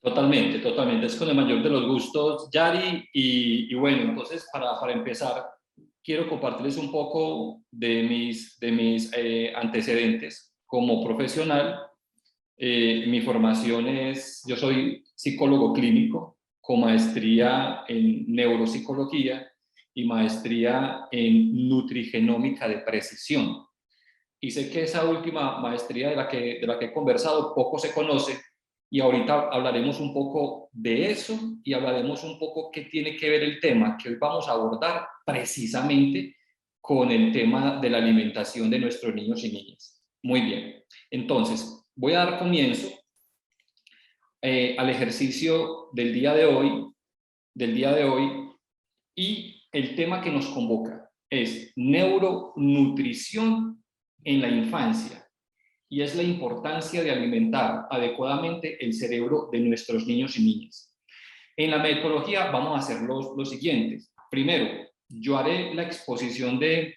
Totalmente, totalmente. Es con el mayor de los gustos, Yari. Y bueno, entonces para empezar, quiero compartirles un poco de mis antecedentes como profesional. Mi formación es, yo soy psicólogo clínico con maestría en neuropsicología y maestría en nutrigenómica de precisión. Y sé que esa última maestría de la que he conversado poco se conoce, y ahorita hablaremos un poco de eso y hablaremos un poco qué tiene que ver el tema que hoy vamos a abordar precisamente con el tema de la alimentación de nuestros niños y niñas. Muy bien, entonces voy a dar comienzo al ejercicio del día de hoy, y el tema que nos convoca es neuronutrición en la infancia, y es la importancia de alimentar adecuadamente el cerebro de nuestros niños y niñas. En la metodología vamos a hacer los siguientes. Primero, yo haré la exposición del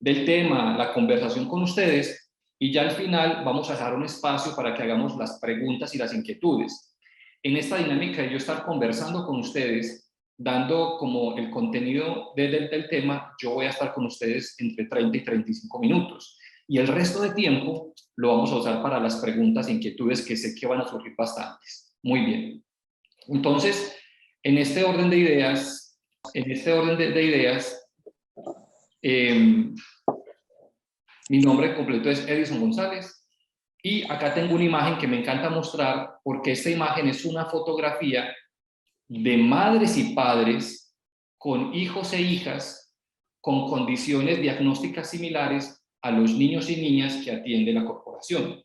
tema, la conversación con ustedes, y ya al final vamos a dejar un espacio para que hagamos las preguntas y las inquietudes. En esta dinámica de yo estar conversando con ustedes, dando como el contenido del tema, yo voy a estar con ustedes entre 30 y 35 minutos. Y el resto de tiempo lo vamos a usar para las preguntas e inquietudes que sé que van a surgir bastantes. Muy bien. Entonces, en este orden de ideas, eh, mi nombre completo es Edison González, y acá tengo una imagen que me encanta mostrar porque esta imagen es una fotografía de madres y padres con hijos e hijas con condiciones diagnósticas similares a los niños y niñas que atiende la corporación.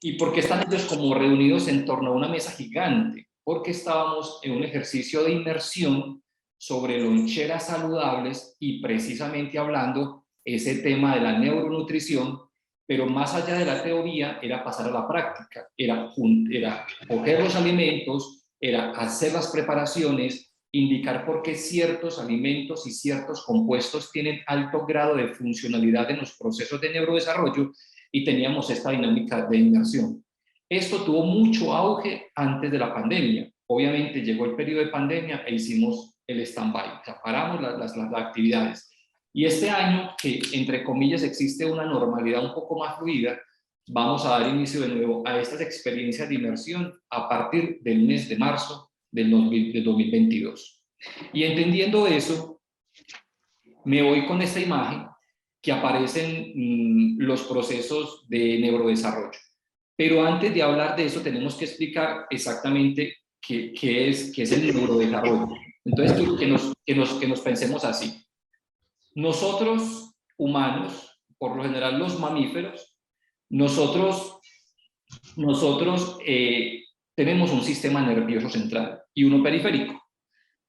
¿Y por qué están ellos como reunidos en torno a una mesa gigante? Porque estábamos en un ejercicio de inmersión sobre loncheras saludables y precisamente hablando ese tema de la neuronutrición, pero más allá de la teoría era pasar a la práctica, era coger los alimentos, era hacer las preparaciones, indicar por qué ciertos alimentos y ciertos compuestos tienen alto grado de funcionalidad en los procesos de neurodesarrollo, y teníamos esta dinámica de inmersión. Esto tuvo mucho auge antes de la pandemia. Obviamente llegó el periodo de pandemia e hicimos el stand-by, o sea, paramos las actividades. Y este año, que entre comillas existe una normalidad un poco más fluida, vamos a dar inicio de nuevo a estas experiencias de inmersión a partir del mes de marzo del 2022. Y entendiendo eso, me voy con esta imagen que aparecen los procesos de neurodesarrollo. Pero antes de hablar de eso, tenemos que explicar exactamente qué es el neurodesarrollo. Entonces, que nos pensemos así. Nosotros, humanos, por lo general los mamíferos, nosotros tenemos un sistema nervioso central y uno periférico,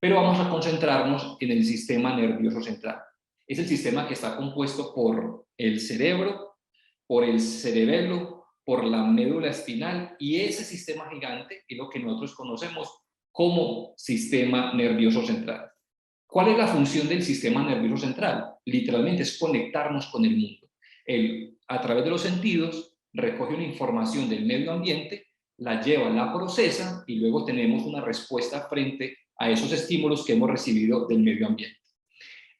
pero vamos a concentrarnos en el sistema nervioso central. Es el sistema que está compuesto por el cerebro, por el cerebelo, por la médula espinal, y ese sistema gigante es lo que nosotros conocemos como sistema nervioso central. ¿Cuál es la función del sistema nervioso central? Literalmente es conectarnos con el mundo. Él, a través de los sentidos, recoge una información del medio ambiente, la lleva, la procesa, y luego tenemos una respuesta frente a esos estímulos que hemos recibido del medio ambiente.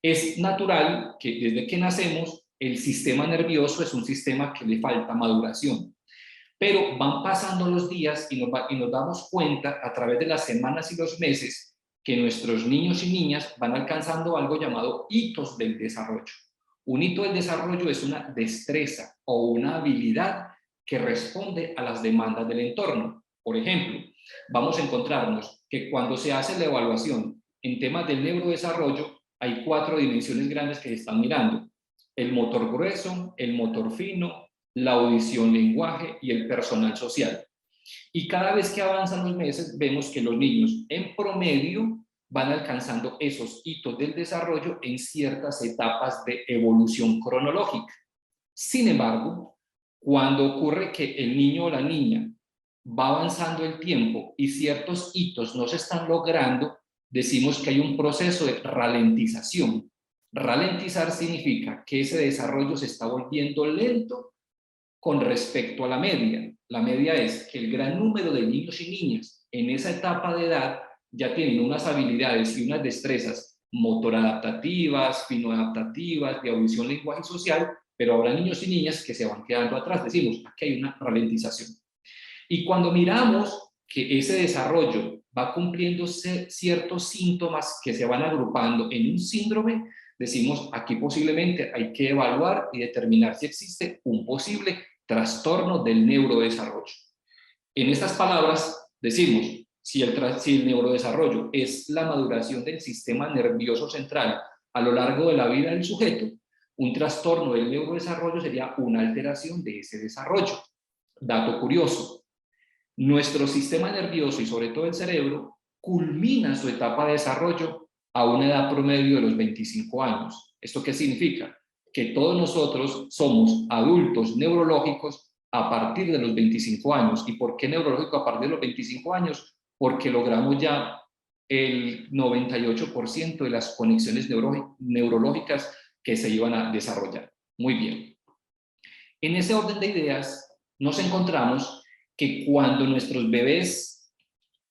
Es natural que desde que nacemos el sistema nervioso es un sistema que le falta maduración, pero van pasando los días y nos damos cuenta a través de las semanas y los meses que nuestros niños y niñas van alcanzando algo llamado hitos del desarrollo. Un hito del desarrollo es una destreza o una habilidad que responde a las demandas del entorno. Por ejemplo, vamos a encontrarnos que cuando se hace la evaluación en temas del neurodesarrollo, hay 4 dimensiones grandes que se están mirando: el motor grueso, el motor fino, la audición, lenguaje y el personal social. Y cada vez que avanzan los meses, vemos que los niños en promedio van alcanzando esos hitos del desarrollo en ciertas etapas de evolución cronológica. Sin embargo, cuando ocurre que el niño o la niña va avanzando el tiempo y ciertos hitos no se están logrando, decimos que hay un proceso de ralentización. Ralentizar significa que ese desarrollo se está volviendo lento con respecto a la media. La media es que el gran número de niños y niñas en esa etapa de edad ya tienen unas habilidades y unas destrezas motoradaptativas, finoadaptativas, de audición, lenguaje y social, pero habrá niños y niñas que se van quedando atrás. Decimos, aquí hay una ralentización. Y cuando miramos que ese desarrollo va cumpliendo ciertos síntomas que se van agrupando en un síndrome, decimos, aquí posiblemente hay que evaluar y determinar si existe un posible trastorno del neurodesarrollo. En estas palabras decimos, si el neurodesarrollo es la maduración del sistema nervioso central a lo largo de la vida del sujeto, un trastorno del neurodesarrollo sería una alteración de ese desarrollo. Dato curioso, nuestro sistema nervioso y sobre todo el cerebro culmina su etapa de desarrollo a una edad promedio de los 25 años. ¿Esto qué significa? Que todos nosotros somos adultos neurológicos a partir de los 25 años. ¿Y por qué neurológico a partir de los 25 años? Porque logramos ya el 98% de las conexiones neurológicas que se iban a desarrollar. Muy bien. En ese orden de ideas nos encontramos que cuando nuestros bebés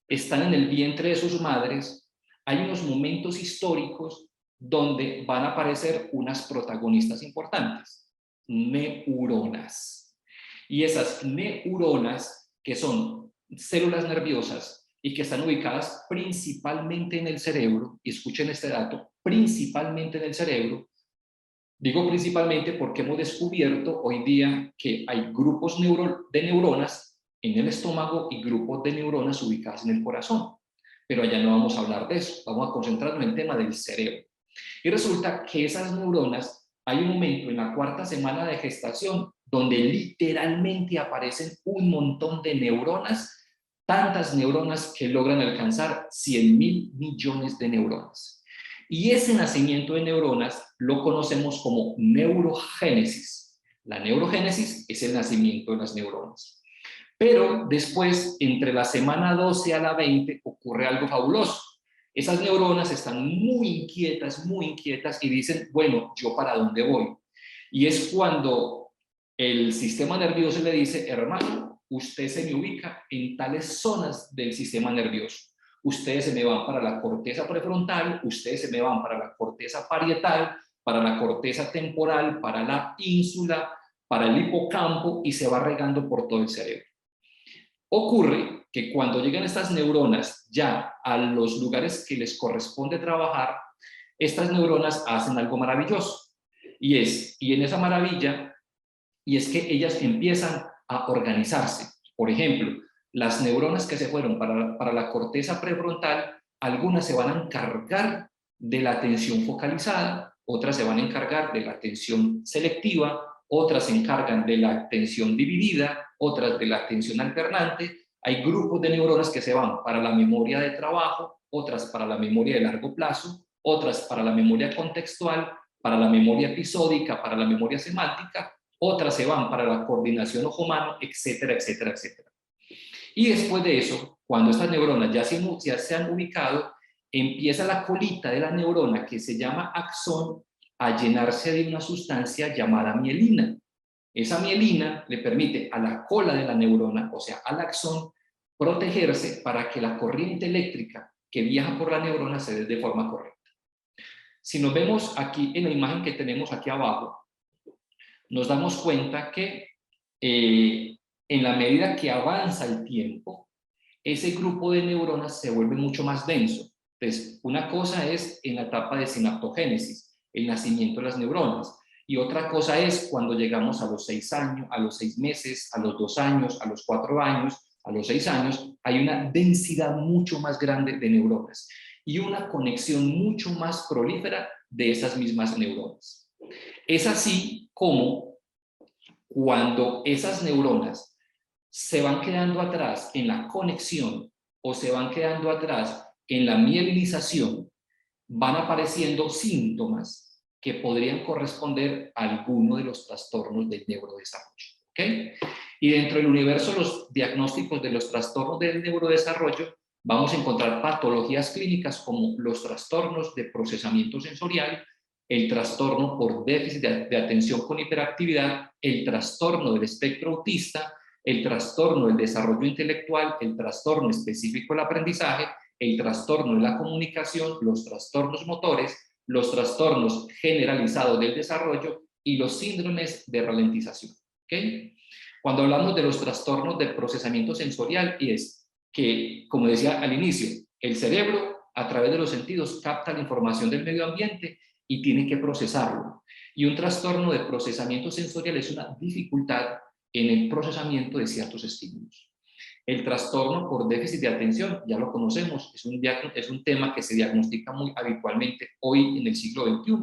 están en el vientre de sus madres, hay unos momentos históricos donde van a aparecer unas protagonistas importantes, neuronas. Y esas neuronas, que son células nerviosas y que están ubicadas principalmente en el cerebro, y escuchen este dato, principalmente en el cerebro. Digo principalmente porque hemos descubierto hoy día que hay grupos de neuronas en el estómago y grupos de neuronas ubicadas en el corazón. Pero allá no vamos a hablar de eso, vamos a concentrarnos en el tema del cerebro. Y resulta que esas neuronas, hay un momento en la cuarta semana de gestación donde literalmente aparecen un montón de neuronas, tantas neuronas que logran alcanzar 100.000 millones de neuronas. Y ese nacimiento de neuronas lo conocemos como neurogénesis. La neurogénesis es el nacimiento de las neuronas. Pero después, entre la semana 12 a la 20, ocurre algo fabuloso. Esas neuronas están muy inquietas y dicen, bueno, ¿yo para dónde voy? Y es cuando el sistema nervioso le dice, hermano, usted se me ubica en tales zonas del sistema nervioso. Ustedes se me van para la corteza prefrontal, ustedes se me van para la corteza parietal, para la corteza temporal, para la ínsula, para el hipocampo y se va regando por todo el cerebro. Ocurre que cuando llegan estas neuronas ya a los lugares que les corresponde trabajar, estas neuronas hacen algo maravilloso. Y en esa maravilla, y es que ellas empiezan a organizarse. Por ejemplo, las neuronas que se fueron para la corteza prefrontal, algunas se van a encargar de la atención focalizada, otras se van a encargar de la atención selectiva, otras se encargan de la atención dividida, otras de la atención alternante. Hay grupos de neuronas que se van para la memoria de trabajo, otras para la memoria de largo plazo, otras para la memoria contextual, para la memoria episódica, para la memoria semántica, otras se van para la coordinación ojo-mano, etcétera, etcétera, etcétera. Y después de eso, cuando estas neuronas ya se han ubicado, empieza la colita de la neurona, que se llama axón, a llenarse de una sustancia llamada mielina. Esa mielina le permite a la cola de la neurona, o sea, al axón, protegerse para que la corriente eléctrica que viaja por la neurona se dé de forma correcta. Si nos vemos aquí en la imagen que tenemos aquí abajo, nos damos cuenta que en la medida que avanza el tiempo, ese grupo de neuronas se vuelve mucho más denso. Entonces, una cosa es en la etapa de sinaptogénesis, el nacimiento de las neuronas, y otra cosa es cuando llegamos a los 6 años, a los 6 meses, a los 2 años, a los 4 años, a los 6 años, hay una densidad mucho más grande de neuronas y una conexión mucho más prolífera de esas mismas neuronas. Es así como cuando esas neuronas se van quedando atrás en la conexión o se van quedando atrás en la mielinización, van apareciendo síntomas que podrían corresponder a alguno de los trastornos del neurodesarrollo. ¿Okay? Y dentro del universo de los diagnósticos de los trastornos del neurodesarrollo, vamos a encontrar patologías clínicas como los trastornos de procesamiento sensorial, el trastorno por déficit de atención con hiperactividad, el trastorno del espectro autista, el trastorno del desarrollo intelectual, el trastorno específico del aprendizaje, el trastorno de la comunicación, los trastornos motores, los trastornos generalizados del desarrollo y los síndromes de ralentización. ¿Okay? Cuando hablamos de los trastornos del procesamiento sensorial, y es que, como decía al inicio, el cerebro a través de los sentidos capta la información del medio ambiente y tiene que procesarlo. Y un trastorno de procesamiento sensorial es una dificultad en el procesamiento de ciertos estímulos. El trastorno por déficit de atención, ya lo conocemos, es un tema que se diagnostica muy habitualmente hoy en el siglo XXI,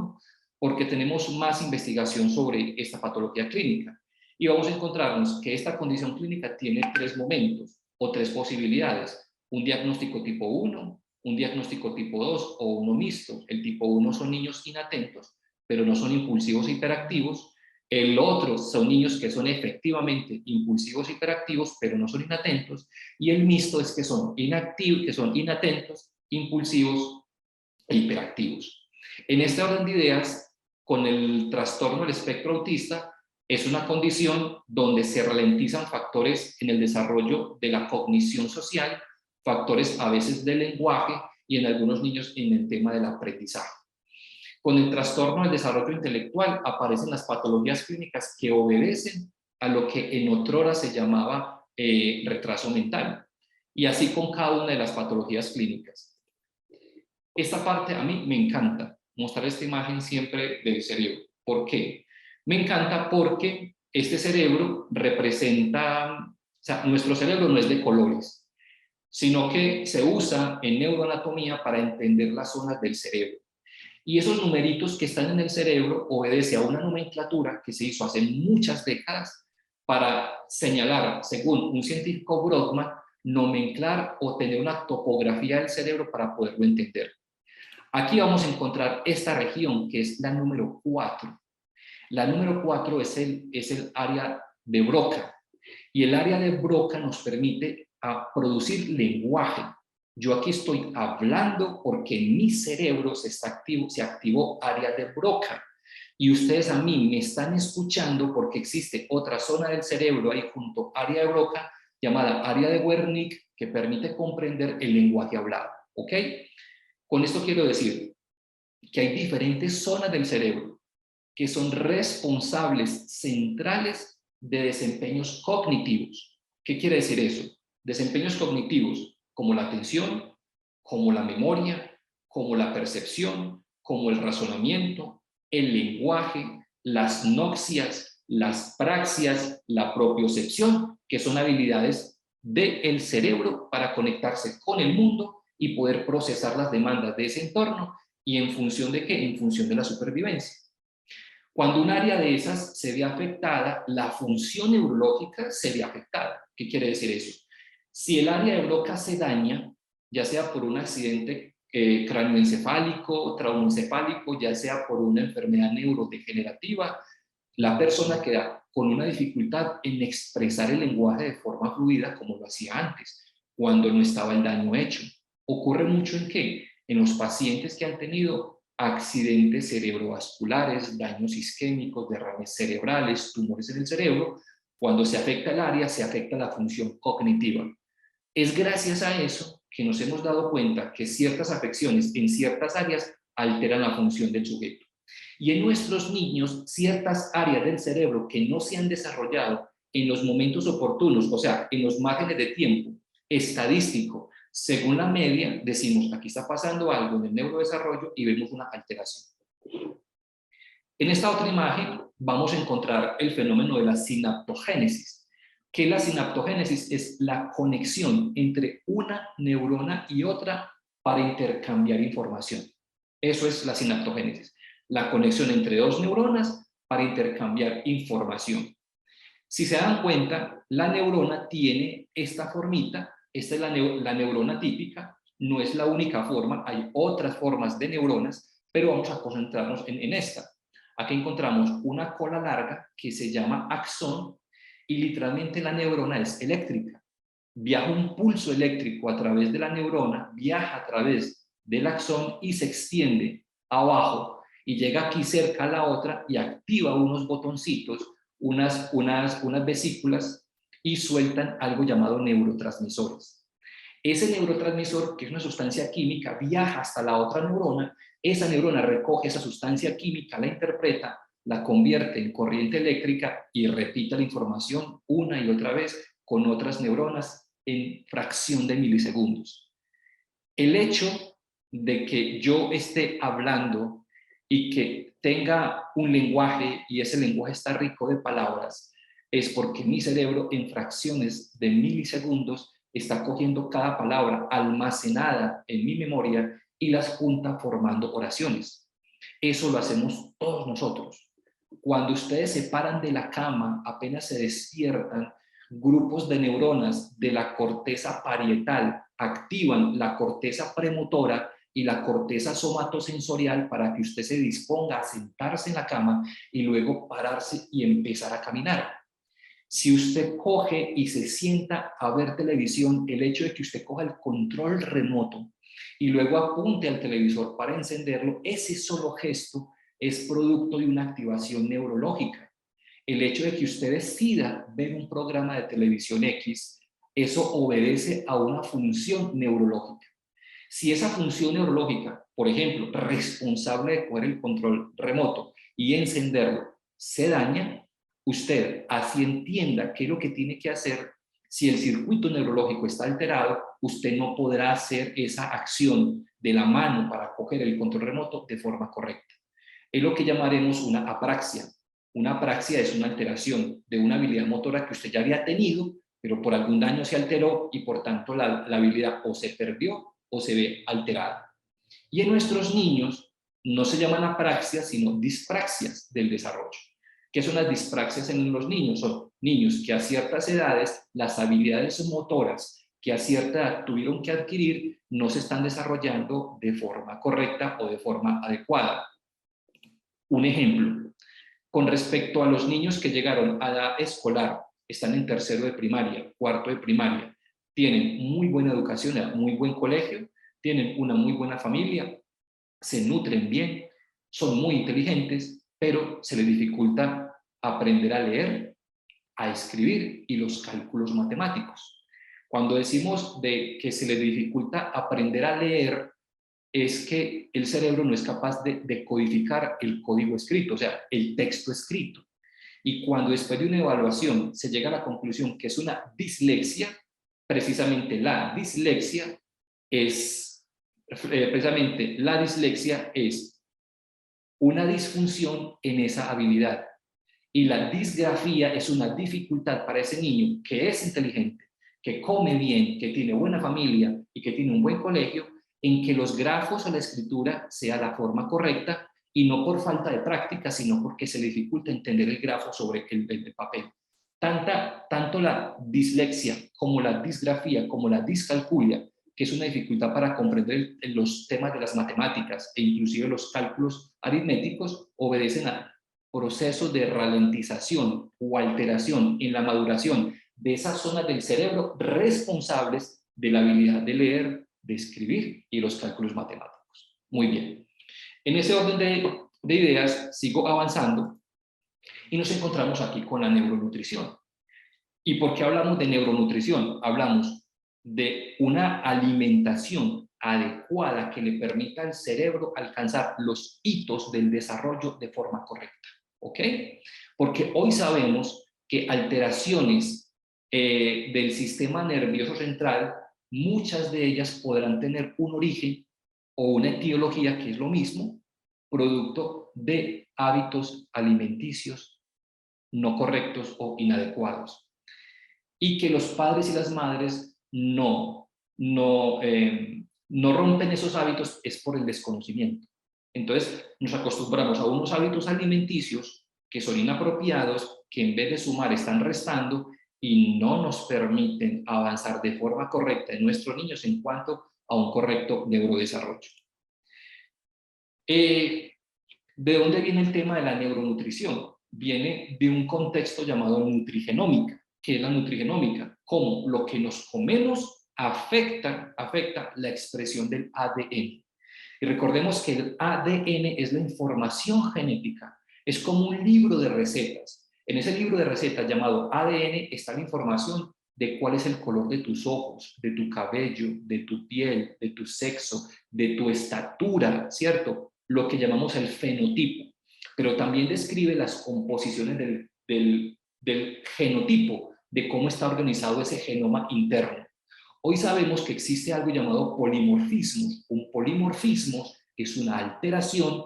porque tenemos más investigación sobre esta patología clínica. Y vamos a encontrarnos que esta condición clínica tiene tres momentos o tres posibilidades: un diagnóstico tipo 1, un diagnóstico tipo 2 o uno mixto. El tipo 1 son niños inatentos, pero no son impulsivos e hiperactivos. El otro son niños que son efectivamente impulsivos e hiperactivos, pero no son inatentos. Y el mixto es que son inactivos, que son inatentos, impulsivos e hiperactivos. En este orden de ideas, con el trastorno del espectro autista, es una condición donde se ralentizan factores en el desarrollo de la cognición social, factores a veces del lenguaje y en algunos niños en el tema del aprendizaje. Con el trastorno del desarrollo intelectual aparecen las patologías clínicas que obedecen a lo que en otrora se llamaba retraso mental. Y así con cada una de las patologías clínicas. Esta parte a mí me encanta, mostrar esta imagen siempre del cerebro. ¿Por qué? Me encanta porque este cerebro representa, o sea, nuestro cerebro no es de colores, sino que se usa en neuroanatomía para entender las zonas del cerebro. Y esos numeritos que están en el cerebro obedecen a una nomenclatura que se hizo hace muchas décadas para señalar, según un científico Brodmann, nomenclar o tener una topografía del cerebro para poderlo entender. Aquí vamos a encontrar esta región que es la número 4. La número 4 es el área de Broca. Y el área de Broca nos permite producir lenguaje. Yo aquí estoy hablando porque en mi cerebro se activó área de Broca. Y ustedes a mí me están escuchando porque existe otra zona del cerebro ahí junto a área de Broca llamada área de Wernicke que permite comprender el lenguaje hablado. ¿Ok? Con esto quiero decir que hay diferentes zonas del cerebro que son responsables centrales de desempeños cognitivos. ¿Qué quiere decir eso? Desempeños cognitivos como la atención, como la memoria, como la percepción, como el razonamiento, el lenguaje, las noxias, las praxias, la propiocepción, que son habilidades del cerebro para conectarse con el mundo y poder procesar las demandas de ese entorno. ¿Y en función de qué? En función de la supervivencia. Cuando un área de esas se ve afectada, la función neurológica se ve afectada. ¿Qué quiere decir eso? Si el área de Broca se daña, ya sea por un accidente cráneoencefálico, traumaencefálico, ya sea por una enfermedad neurodegenerativa, la persona queda con una dificultad en expresar el lenguaje de forma fluida como lo hacía antes, cuando no estaba el daño hecho. ¿Ocurre mucho en qué? En los pacientes que han tenido accidentes cerebrovasculares, daños isquémicos, derrames cerebrales, tumores en el cerebro. Cuando se afecta el área, se afecta la función cognitiva. Es gracias a eso que nos hemos dado cuenta que ciertas afecciones en ciertas áreas alteran la función del sujeto. Y en nuestros niños, ciertas áreas del cerebro que no se han desarrollado en los momentos oportunos, o sea, en los márgenes de tiempo estadístico, según la media, decimos, aquí está pasando algo en el neurodesarrollo y vemos una alteración. En esta otra imagen vamos a encontrar el fenómeno de la sinaptogénesis, que la sinaptogénesis es la conexión entre una neurona y otra para intercambiar información. Eso es la sinaptogénesis, la conexión entre dos neuronas para intercambiar información. Si se dan cuenta, la neurona tiene esta formita. Esta es la neurona típica, no es la única forma, hay otras formas de neuronas, pero vamos a concentrarnos en esta. Aquí encontramos una cola larga que se llama axón y literalmente la neurona es eléctrica. Viaja un pulso eléctrico a través de la neurona, viaja a través del axón y se extiende abajo y llega aquí cerca a la otra y activa unos botoncitos, unas vesículas, y sueltan algo llamado neurotransmisores. Ese neurotransmisor, que es una sustancia química, viaja hasta la otra neurona, esa neurona recoge esa sustancia química, la interpreta, la convierte en corriente eléctrica y repite la información una y otra vez con otras neuronas en fracción de milisegundos. El hecho de que yo esté hablando y que tenga un lenguaje y ese lenguaje está rico de palabras es porque mi cerebro en fracciones de milisegundos está cogiendo cada palabra almacenada en mi memoria y las junta formando oraciones. Eso lo hacemos todos nosotros. Cuando ustedes se paran de la cama, apenas se despiertan, grupos de neuronas de la corteza parietal activan la corteza premotora y la corteza somatosensorial para que usted se disponga a sentarse en la cama y luego pararse y empezar a caminar. Si usted coge y se sienta a ver televisión, el hecho de que usted coja el control remoto y luego apunte al televisor para encenderlo, ese solo gesto es producto de una activación neurológica. El hecho de que usted decida ver un programa de televisión X, eso obedece a una función neurológica. Si esa función neurológica, por ejemplo, responsable de coger el control remoto y encenderlo, se daña, usted, así entienda qué es lo que tiene que hacer, si el circuito neurológico está alterado, usted no podrá hacer esa acción de la mano para coger el control remoto de forma correcta. Es lo que llamaremos una apraxia. Una apraxia es una alteración de una habilidad motora que usted ya había tenido, pero por algún daño se alteró y por tanto la habilidad o se perdió o se ve alterada. Y en nuestros niños no se llaman apraxias, sino dispraxias del desarrollo. ¿Qué son las dispraxias en los niños? Son niños que a ciertas edades las habilidades motoras que a cierta edad tuvieron que adquirir no se están desarrollando de forma correcta o de forma adecuada. Un ejemplo, con respecto a los niños que llegaron a edad escolar, están en tercero de primaria, cuarto de primaria, tienen muy buena educación, muy buen colegio, tienen una muy buena familia, se nutren bien, son muy inteligentes, pero se les dificulta aprender a leer, a escribir y los cálculos matemáticos. Cuando decimos de que se les dificulta aprender a leer, es que el cerebro no es capaz de decodificar el código escrito, o sea, el texto escrito. Y cuando después de una evaluación se llega a la conclusión que es una dislexia, precisamente la dislexia es una disfunción en esa habilidad. Y la disgrafía es una dificultad para ese niño que es inteligente, que come bien, que tiene buena familia y que tiene un buen colegio, en que los grafos o la escritura sea la forma correcta y no por falta de práctica, sino porque se le dificulta entender el grafo sobre el papel. Tanto la dislexia como la disgrafía, como la discalculia, que es una dificultad para comprender los temas de las matemáticas e inclusive los cálculos aritméticos, obedecen a procesos de ralentización o alteración en la maduración de esas zonas del cerebro responsables de la habilidad de leer, de escribir y los cálculos matemáticos. Muy bien. En ese orden de ideas sigo avanzando y nos encontramos aquí con la neuronutrición. ¿Y por qué hablamos de neuronutrición? Hablamos de una alimentación adecuada que le permita al cerebro alcanzar los hitos del desarrollo de forma correcta. ¿Ok? Porque hoy sabemos que alteraciones del sistema nervioso central, muchas de ellas podrán tener un origen o una etiología, que es lo mismo, producto de hábitos alimenticios no correctos o inadecuados. Y que los padres y las madres no rompen esos hábitos es por el desconocimiento. Entonces nos acostumbramos a unos hábitos alimenticios que son inapropiados, que en vez de sumar están restando y no nos permiten avanzar de forma correcta en nuestros niños en cuanto a un correcto neurodesarrollo. ¿De dónde viene el tema de la neuronutrición? Viene de un contexto llamado nutrigenómica. ¿Qué es la nutrigenómica? Cómo lo que nos comemos afecta la expresión del ADN. Y recordemos que el ADN es la información genética, es como un libro de recetas. En ese libro de recetas llamado ADN está la información de cuál es el color de tus ojos, de tu cabello, de tu piel, de tu sexo, de tu estatura, ¿cierto? Lo que llamamos el fenotipo, pero también describe las composiciones del genotipo, de cómo está organizado ese genoma interno. Hoy sabemos que existe algo llamado polimorfismo. Un polimorfismo es una alteración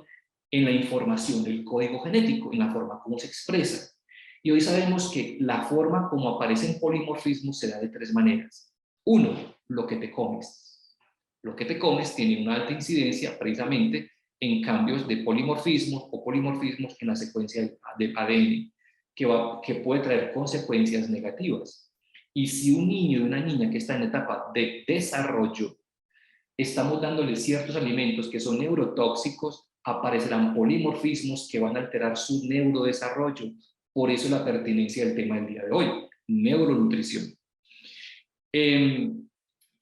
en la información del código genético, en la forma como se expresa. Y hoy sabemos que la forma como aparecen polimorfismos se da de tres maneras. Uno, lo que te comes. Lo que te comes tiene una alta incidencia precisamente en cambios de polimorfismos o polimorfismos en la secuencia del ADN, que puede traer consecuencias negativas. Y si un niño y una niña que está en etapa de desarrollo, estamos dándole ciertos alimentos que son neurotóxicos, aparecerán polimorfismos que van a alterar su neurodesarrollo. Por eso la pertinencia del tema del día de hoy, neuronutrición.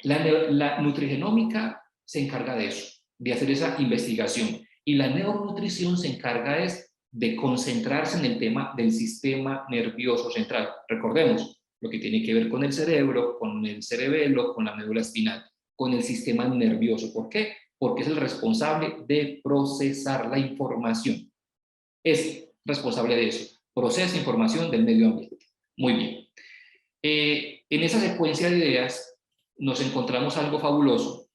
La nutrigenómica se encarga de eso, de hacer esa investigación. Y la neuronutrición se encarga de concentrarse en el tema del sistema nervioso central. Recordemos, lo que tiene que ver con el cerebro, con el cerebelo, con la médula espinal, con el sistema nervioso. ¿Por qué? Porque es el responsable de procesar la información. Es responsable de eso. Procesa información del medio ambiente. Muy bien. En esa secuencia de ideas nos encontramos algo fabuloso,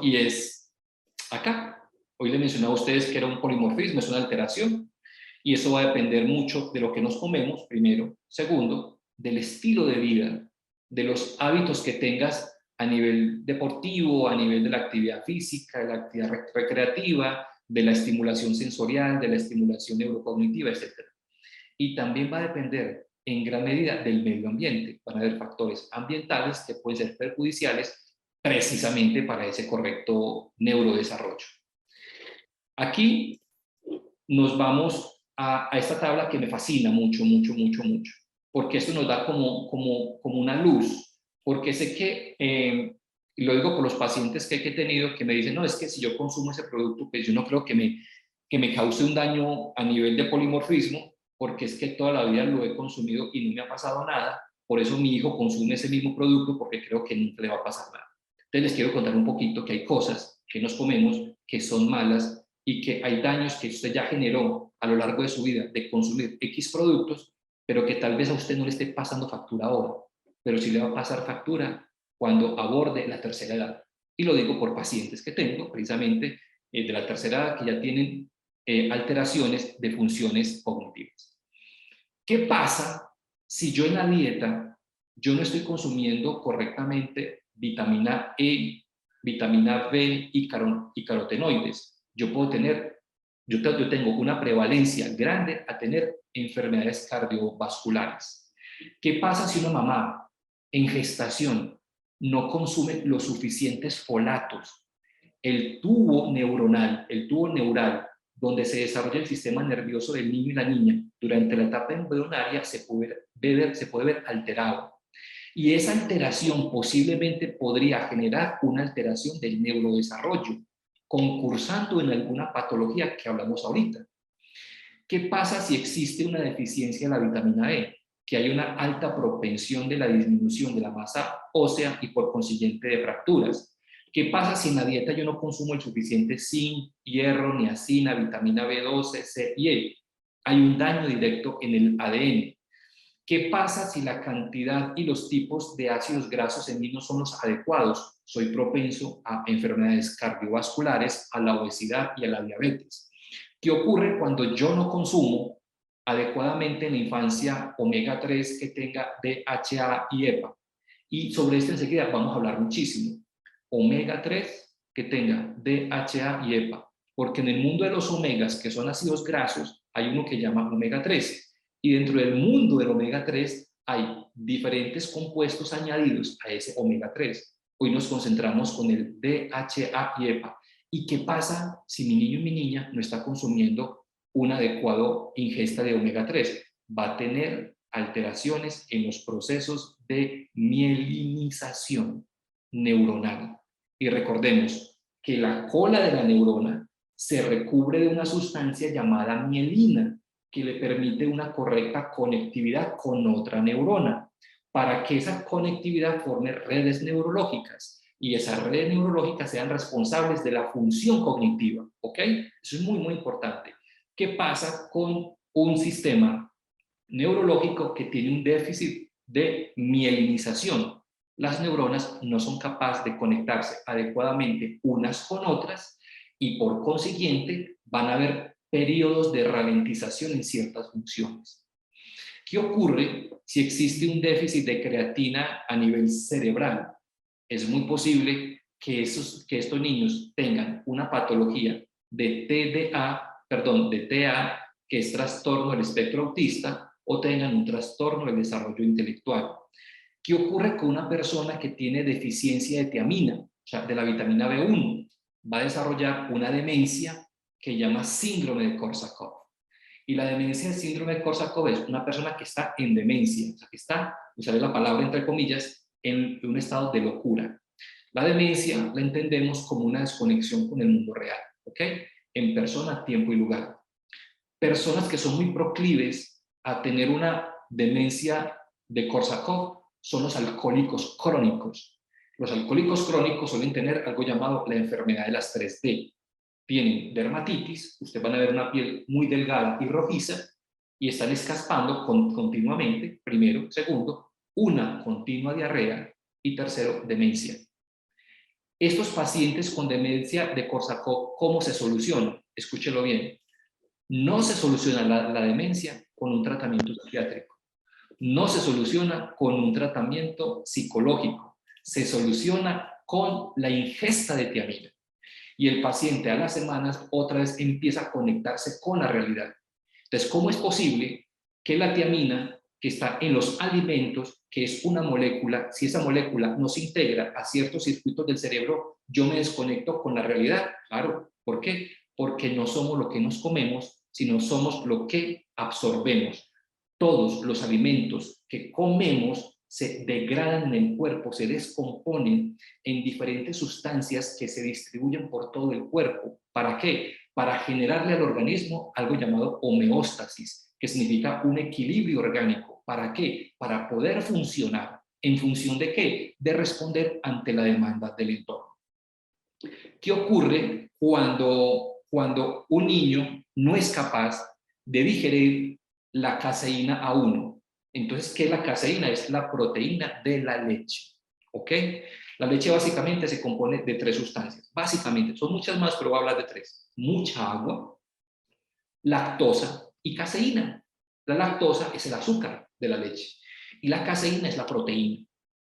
y es acá. Hoy les mencionaba a ustedes que era un polimorfismo, es una alteración, y eso va a depender mucho de lo que nos comemos, primero. Segundo, del estilo de vida, de los hábitos que tengas a nivel deportivo, a nivel de la actividad física, de la actividad recreativa, de la estimulación sensorial, de la estimulación neurocognitiva, etc. Y también va a depender en gran medida del medio ambiente. Van a haber factores ambientales que pueden ser perjudiciales precisamente para ese correcto neurodesarrollo. Aquí nos vamos a esta tabla que me fascina mucho, porque esto nos da como una luz, porque sé que, y lo digo por los pacientes que he tenido, que me dicen, no, es que si yo consumo ese producto, pues yo no creo que me cause un daño a nivel de polimorfismo, porque es que toda la vida lo he consumido y no me ha pasado nada, por eso mi hijo consume ese mismo producto, porque creo que nunca le va a pasar nada. Entonces les quiero contar un poquito que hay cosas que nos comemos que son malas y que hay daños que usted ya generó a lo largo de su vida de consumir X productos, pero que tal vez a usted no le esté pasando factura ahora, pero sí le va a pasar factura cuando aborde la tercera edad. Y lo digo por pacientes que tengo, precisamente de la tercera edad, que ya tienen alteraciones de funciones cognitivas. ¿Qué pasa si yo en la dieta yo no estoy consumiendo correctamente vitamina E, vitamina B y carotenoides? Yo tengo una prevalencia grande a tener enfermedades cardiovasculares. ¿Qué pasa si una mamá en gestación no consume los suficientes folatos? El tubo neural, donde se desarrolla el sistema nervioso del niño y la niña durante la etapa embrionaria, se puede ver alterado. Y esa alteración posiblemente podría generar una alteración del neurodesarrollo, concursando en alguna patología que hablamos ahorita. ¿Qué pasa si existe una deficiencia de la vitamina E? Que hay una alta propensión de la disminución de la masa ósea y por consiguiente de fracturas. ¿Qué pasa si en la dieta yo no consumo el suficiente zinc, hierro, niacina, vitamina B12, C y E? Hay un daño directo en el ADN. ¿Qué pasa si la cantidad y los tipos de ácidos grasos en mí no son los adecuados? Soy propenso a enfermedades cardiovasculares, a la obesidad y a la diabetes. ¿Qué ocurre cuando yo no consumo adecuadamente en la infancia omega 3 que tenga DHA y EPA? Y sobre esto enseguida vamos a hablar muchísimo. Omega 3 que tenga DHA y EPA, porque en el mundo de los omegas, que son ácidos grasos, hay uno que llama omega 3. Y dentro del mundo del omega 3 hay diferentes compuestos añadidos a ese omega 3. Hoy nos concentramos con el DHA y EPA. ¿Y qué pasa si mi niño y mi niña no está consumiendo una adecuada ingesta de omega 3? Va a tener alteraciones en los procesos de mielinización neuronal. Y recordemos que la cola de la neurona se recubre de una sustancia llamada mielina. que le permite una correcta conectividad con otra neurona, para que esa conectividad forme redes neurológicas y esas redes neurológicas sean responsables de la función cognitiva, ¿ok? Eso es muy, muy importante. ¿Qué pasa con un sistema neurológico que tiene un déficit de mielinización? Las neuronas no son capaces de conectarse adecuadamente unas con otras y por consiguiente van a haber periodos de ralentización en ciertas funciones. ¿Qué ocurre si existe un déficit de creatina a nivel cerebral? Es muy posible que estos niños tengan una patología de TDA, que es trastorno del espectro autista, o tengan un trastorno del desarrollo intelectual. ¿Qué ocurre con una persona que tiene deficiencia de tiamina, o sea, de la vitamina B1? Va a desarrollar una demencia que llama síndrome de Korsakoff. Y la demencia del síndrome de Korsakoff es una persona que está en demencia, o sea, que está, usaré la palabra entre comillas, en un estado de locura. La demencia la entendemos como una desconexión con el mundo real, ¿ok? En persona, tiempo y lugar. Personas que son muy proclives a tener una demencia de Korsakoff son los alcohólicos crónicos. Los alcohólicos crónicos suelen tener algo llamado la enfermedad de las 3D. Tienen dermatitis, ustedes van a ver una piel muy delgada y rojiza, y están escaspando continuamente, primero. Segundo, una continua diarrea, y tercero, demencia. Estos pacientes con demencia de Korsakoff, ¿cómo se solucionan? Escúchelo bien. No se soluciona la demencia con un tratamiento psiquiátrico. No se soluciona con un tratamiento psicológico. Se soluciona con la ingesta de tiamina. Y el paciente a las semanas otra vez empieza a conectarse con la realidad. Entonces, ¿cómo es posible que la tiamina, que está en los alimentos, que es una molécula, si esa molécula no se integra a ciertos circuitos del cerebro, yo me desconecto con la realidad? Claro, ¿por qué? Porque no somos lo que nos comemos, sino somos lo que absorbemos. Todos los alimentos que comemos se degradan en el cuerpo, se descomponen en diferentes sustancias que se distribuyen por todo el cuerpo. ¿Para qué? Para generarle al organismo algo llamado homeostasis, que significa un equilibrio orgánico. ¿Para qué? Para poder funcionar. ¿En función de qué? De responder ante la demanda del entorno. ¿Qué ocurre cuando un niño no es capaz de digerir la caseína A1? Entonces, ¿qué es la caseína? Es la proteína de la leche, ¿ok? La leche básicamente se compone de 3 sustancias. Básicamente, son muchas más, pero voy a hablar de 3. Mucha agua, lactosa y caseína. La lactosa es el azúcar de la leche y la caseína es la proteína.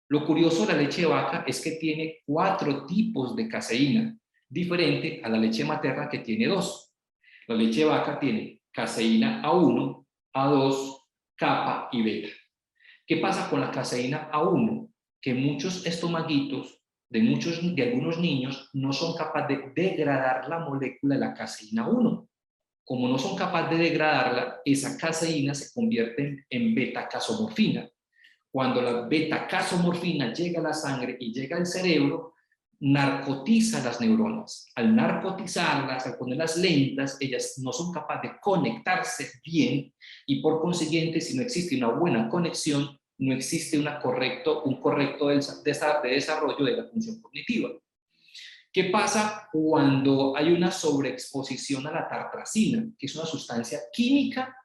Lo curioso de la leche de vaca es que tiene 4 tipos de caseína, diferente a la leche materna que tiene 2. La leche de vaca tiene caseína A1, A2, kappa y beta. ¿Qué pasa con la caseína A1? Que muchos estomaguitos de algunos niños no son capaces de degradar la molécula de la caseína A1. Como no son capaces de degradarla, esa caseína se convierte en beta-casomorfina. Cuando la beta-casomorfina llega a la sangre y llega al cerebro, narcotiza las neuronas. Al narcotizarlas, al ponerlas lentas, ellas no son capaces de conectarse bien y por consiguiente, si no existe una buena conexión, no existe un correcto desarrollo de la función cognitiva. ¿Qué pasa cuando hay una sobreexposición a la tartrazina, que es una sustancia química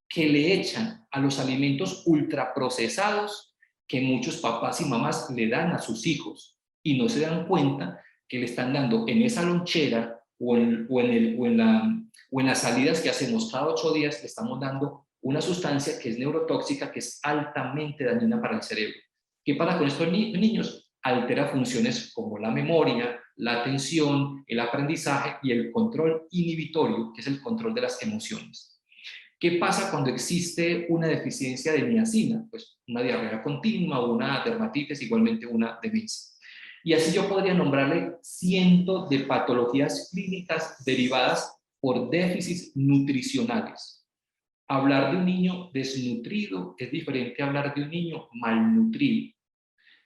que le echan a los alimentos ultraprocesados que muchos papás y mamás le dan a sus hijos y no se dan cuenta que le están dando en esa lonchera o en las salidas que hacemos cada 8 días, le estamos dando una sustancia que es neurotóxica, que es altamente dañina para el cerebro? ¿Qué pasa con estos niños? Altera funciones como la memoria, la atención, el aprendizaje y el control inhibitorio, que es el control de las emociones. ¿Qué pasa cuando existe una deficiencia de niacina? Pues una diarrea continua, una dermatitis, igualmente una demencia. Y así yo podría nombrarle cientos de patologías clínicas derivadas por déficits nutricionales. Hablar de un niño desnutrido es diferente a hablar de un niño malnutrido.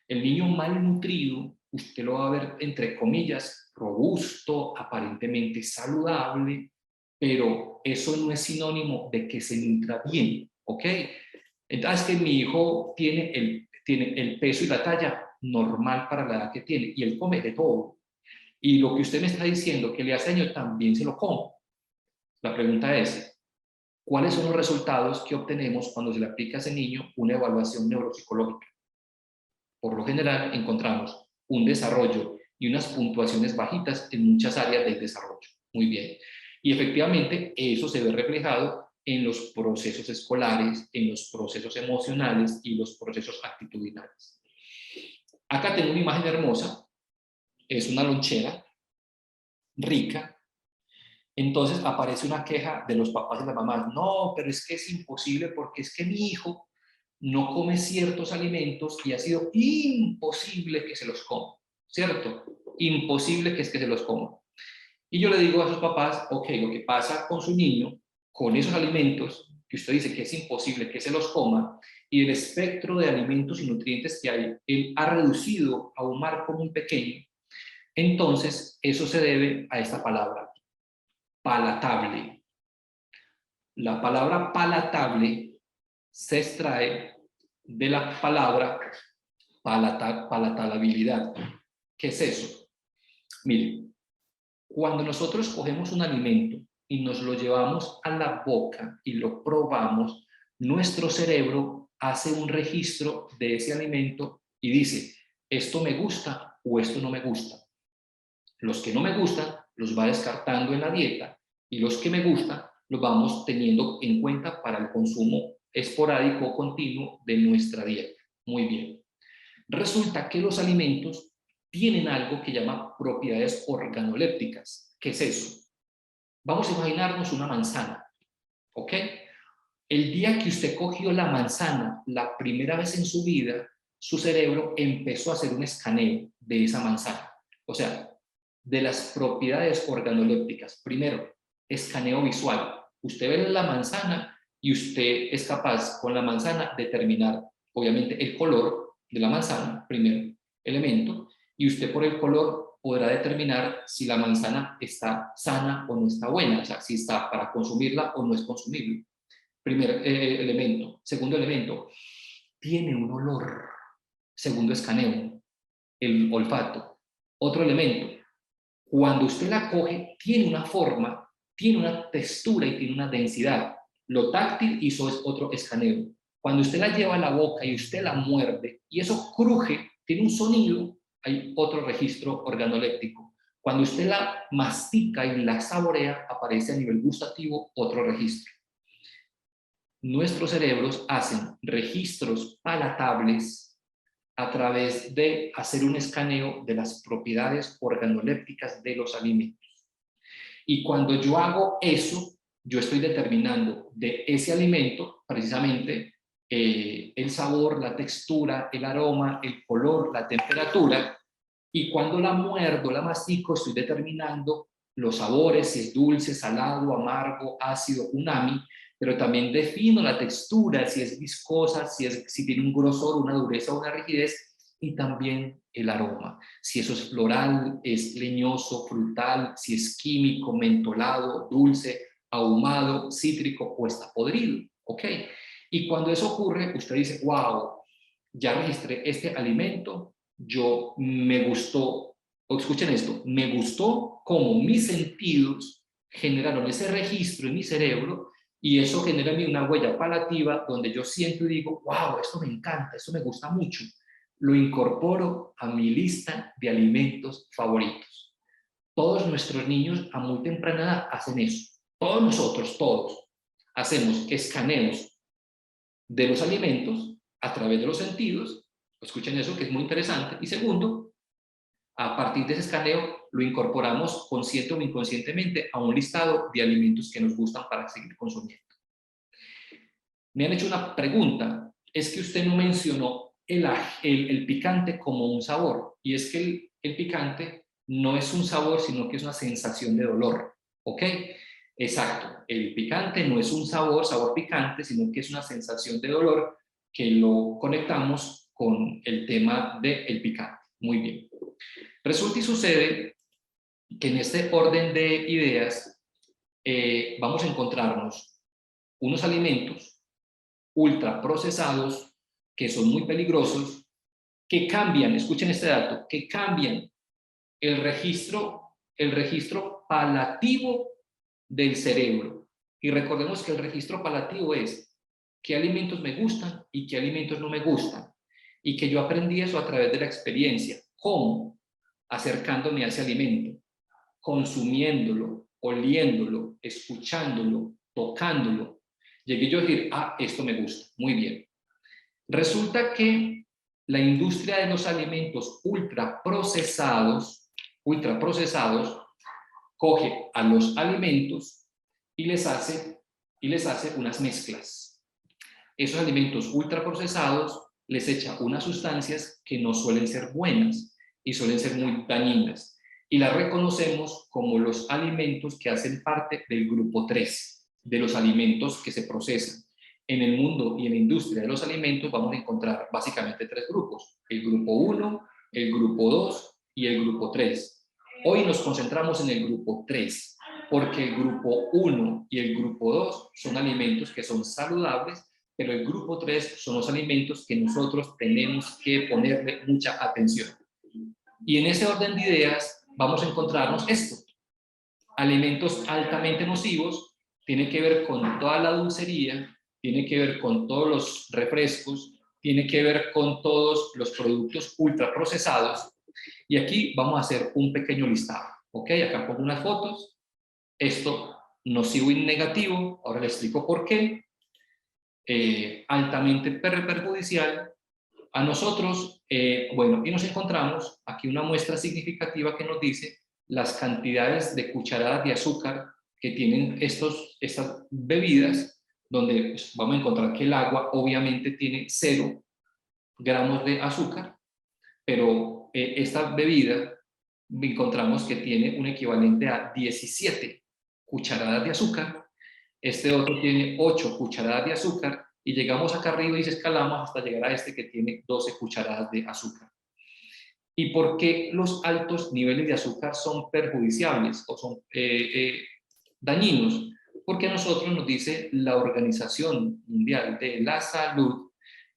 El niño malnutrido, usted lo va a ver, entre comillas, robusto, aparentemente saludable, pero eso no es sinónimo de que se nutra bien, ¿ok? Entonces, que mi hijo tiene el peso y la talla normal para la edad que tiene, y él come de todo. Y lo que usted me está diciendo que le hace daño, también se lo come. La pregunta es, ¿cuáles son los resultados que obtenemos cuando se le aplica a ese niño una evaluación neuropsicológica? Por lo general, encontramos un desarrollo y unas puntuaciones bajitas en muchas áreas del desarrollo. Muy bien. Y efectivamente, eso se ve reflejado en los procesos escolares, en los procesos emocionales y los procesos actitudinales. Acá tengo una imagen hermosa. Es una lonchera rica. Entonces aparece una queja de los papás y las mamás. No, pero es que es imposible porque es que mi hijo no come ciertos alimentos y ha sido imposible que se los coma, ¿cierto? Imposible que es que se los coma. Y yo le digo a sus papás, ok, lo que pasa con su niño, con esos alimentos que usted dice que es imposible que se los coma, y el espectro de alimentos y nutrientes que hay, él ha reducido a un marco muy pequeño, entonces eso se debe a esta palabra, palatable. La palabra palatable se extrae de la palabra palatabilidad. ¿Qué es eso? Miren, cuando nosotros cogemos un alimento y nos lo llevamos a la boca y lo probamos, nuestro cerebro hace un registro de ese alimento y dice, esto me gusta o esto no me gusta. Los que no me gustan los va descartando en la dieta y los que me gustan los vamos teniendo en cuenta para el consumo esporádico o continuo de nuestra dieta. Muy bien. Resulta que los alimentos tienen algo que llama propiedades organolépticas. ¿Qué es eso? Vamos a imaginarnos una manzana, ¿ok? El día que usted cogió la manzana la primera vez en su vida, su cerebro empezó a hacer un escaneo de esa manzana. O sea, de las propiedades organolépticas. Primero, escaneo visual. Usted ve la manzana y usted es capaz con la manzana determinar, obviamente, el color de la manzana, primer elemento, y usted por el color podrá determinar si la manzana está sana o no está buena, o sea, si está para consumirla o no es consumible. Primer elemento. Segundo elemento, tiene un olor. Segundo escaneo, el olfato. Otro elemento, cuando usted la coge, tiene una forma, tiene una textura y tiene una densidad. Lo táctil hizo otro escaneo. Cuando usted la lleva a la boca y usted la muerde y eso cruje, tiene un sonido, hay otro registro organoléptico. Cuando usted la mastica y la saborea, aparece a nivel gustativo otro registro. Nuestros cerebros hacen registros palatables a través de hacer un escaneo de las propiedades organolépticas de los alimentos. Y cuando yo hago eso, yo estoy determinando de ese alimento precisamente el sabor, la textura, el aroma, el color, la temperatura, y cuando la muerdo, la mastico, estoy determinando los sabores, si es dulce, salado, amargo, ácido, umami, pero también defino la textura, si es viscosa, si tiene un grosor, una dureza o una rigidez, y también el aroma, si eso es floral, es leñoso, frutal, si es químico, mentolado, dulce, ahumado, cítrico o está podrido, ¿ok? Y cuando eso ocurre, usted dice, wow, ya registré este alimento, yo me gustó, o escuchen esto, me gustó como mis sentidos generaron ese registro en mi cerebro y eso genera en mí una huella palativa donde yo siento y digo, wow, esto me encanta, esto me gusta mucho. Lo incorporo a mi lista de alimentos favoritos. Todos nuestros niños a muy temprana edad hacen eso. Todos nosotros, todos, hacemos escaneos de los alimentos a través de los sentidos. Escuchen eso que es muy interesante. Y segundo, a partir de ese escaneo lo incorporamos consciente o inconscientemente a un listado de alimentos que nos gustan para seguir consumiendo. Me han hecho una pregunta, es que usted no mencionó el picante como un sabor, y es que el picante no es un sabor, sino que es una sensación de dolor, ¿ok? Exacto, el picante no es un sabor picante, sino que es una sensación de dolor que lo conectamos con el tema del picante. Muy bien. Resulta y sucede que en este orden de ideas vamos a encontrarnos unos alimentos ultraprocesados que son muy peligrosos, que cambian, escuchen este dato, que cambian el registro palativo del cerebro. Y recordemos que el registro palativo es qué alimentos me gustan y qué alimentos no me gustan. Y que yo aprendí eso a través de la experiencia. ¿Cómo? Acercándome a ese alimento, consumiéndolo, oliéndolo, escuchándolo, tocándolo. Llegué yo a decir, ah, esto me gusta, muy bien. Resulta que la industria de los alimentos ultraprocesados coge a los alimentos y les hace unas mezclas. Esos alimentos ultraprocesados les echa unas sustancias que no suelen ser buenas y suelen ser muy dañinas. Y las reconocemos como los alimentos que hacen parte del grupo 3, de los alimentos que se procesan. En el mundo y en la industria de los alimentos vamos a encontrar básicamente 3 grupos: el grupo 1, el grupo 2 y el grupo 3. Hoy nos concentramos en el grupo 3, porque el grupo 1 y el grupo 2 son alimentos que son saludables, pero el grupo 3 son los alimentos que nosotros tenemos que ponerle mucha atención. Y en ese orden de ideas vamos a encontrarnos esto: alimentos altamente nocivos, tiene que ver con toda la dulcería, tiene que ver con todos los refrescos, tiene que ver con todos los productos ultraprocesados. Y aquí vamos a hacer un pequeño listado, ¿ok? Acá pongo unas fotos. Esto nocivo y negativo, ahora les explico por qué. Altamente perjudicial a nosotros. Bueno, y nos encontramos aquí una muestra significativa que nos dice las cantidades de cucharadas de azúcar que tienen estas bebidas, donde pues, vamos a encontrar que el agua obviamente tiene 0 gramos de azúcar, pero esta bebida encontramos que tiene un equivalente a 17 cucharadas de azúcar, este otro tiene 8 cucharadas de azúcar, y llegamos acá arriba y escalamos hasta llegar a este que tiene 12 cucharadas de azúcar. ¿Y por qué los altos niveles de azúcar son perjudiciables o son dañinos? Porque a nosotros nos dice la Organización Mundial de la Salud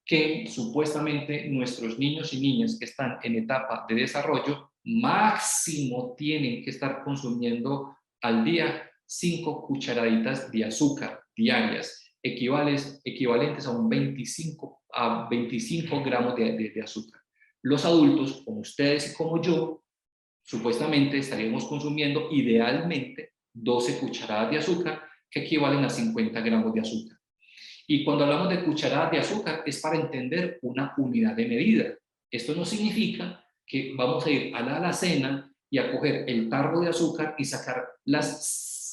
que supuestamente nuestros niños y niñas que están en etapa de desarrollo máximo tienen que estar consumiendo al día 5 cucharaditas de azúcar diarias, equivalentes a 25 gramos de azúcar. Los adultos, como ustedes y como yo, supuestamente estaríamos consumiendo idealmente 12 cucharadas de azúcar, que equivalen a 50 gramos de azúcar. Y cuando hablamos de cucharadas de azúcar es para entender una unidad de medida. Esto no significa que vamos a ir a la alacena y a coger el tarro de azúcar y sacar las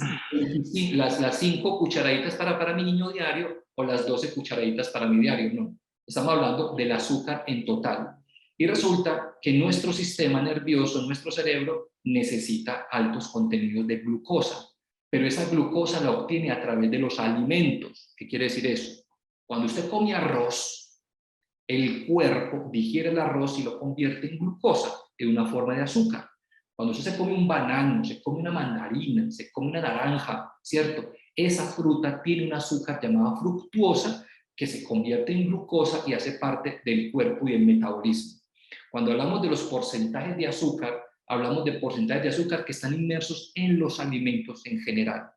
5 cucharaditas para mi niño diario o las 12 cucharaditas para mi diario. No, estamos hablando del azúcar en total. Y resulta que nuestro sistema nervioso, nuestro cerebro, necesita altos contenidos de glucosa. Pero esa glucosa la obtiene a través de los alimentos. ¿Qué quiere decir eso? Cuando usted come arroz, el cuerpo digiere el arroz y lo convierte en glucosa, en una forma de azúcar. Cuando usted se come un banano, se come una mandarina, se come una naranja, ¿cierto? Esa fruta tiene un azúcar llamada fructuosa que se convierte en glucosa y hace parte del cuerpo y del metabolismo. Cuando hablamos de los porcentajes de azúcar, hablamos de porcentajes de azúcar que están inmersos en los alimentos en general.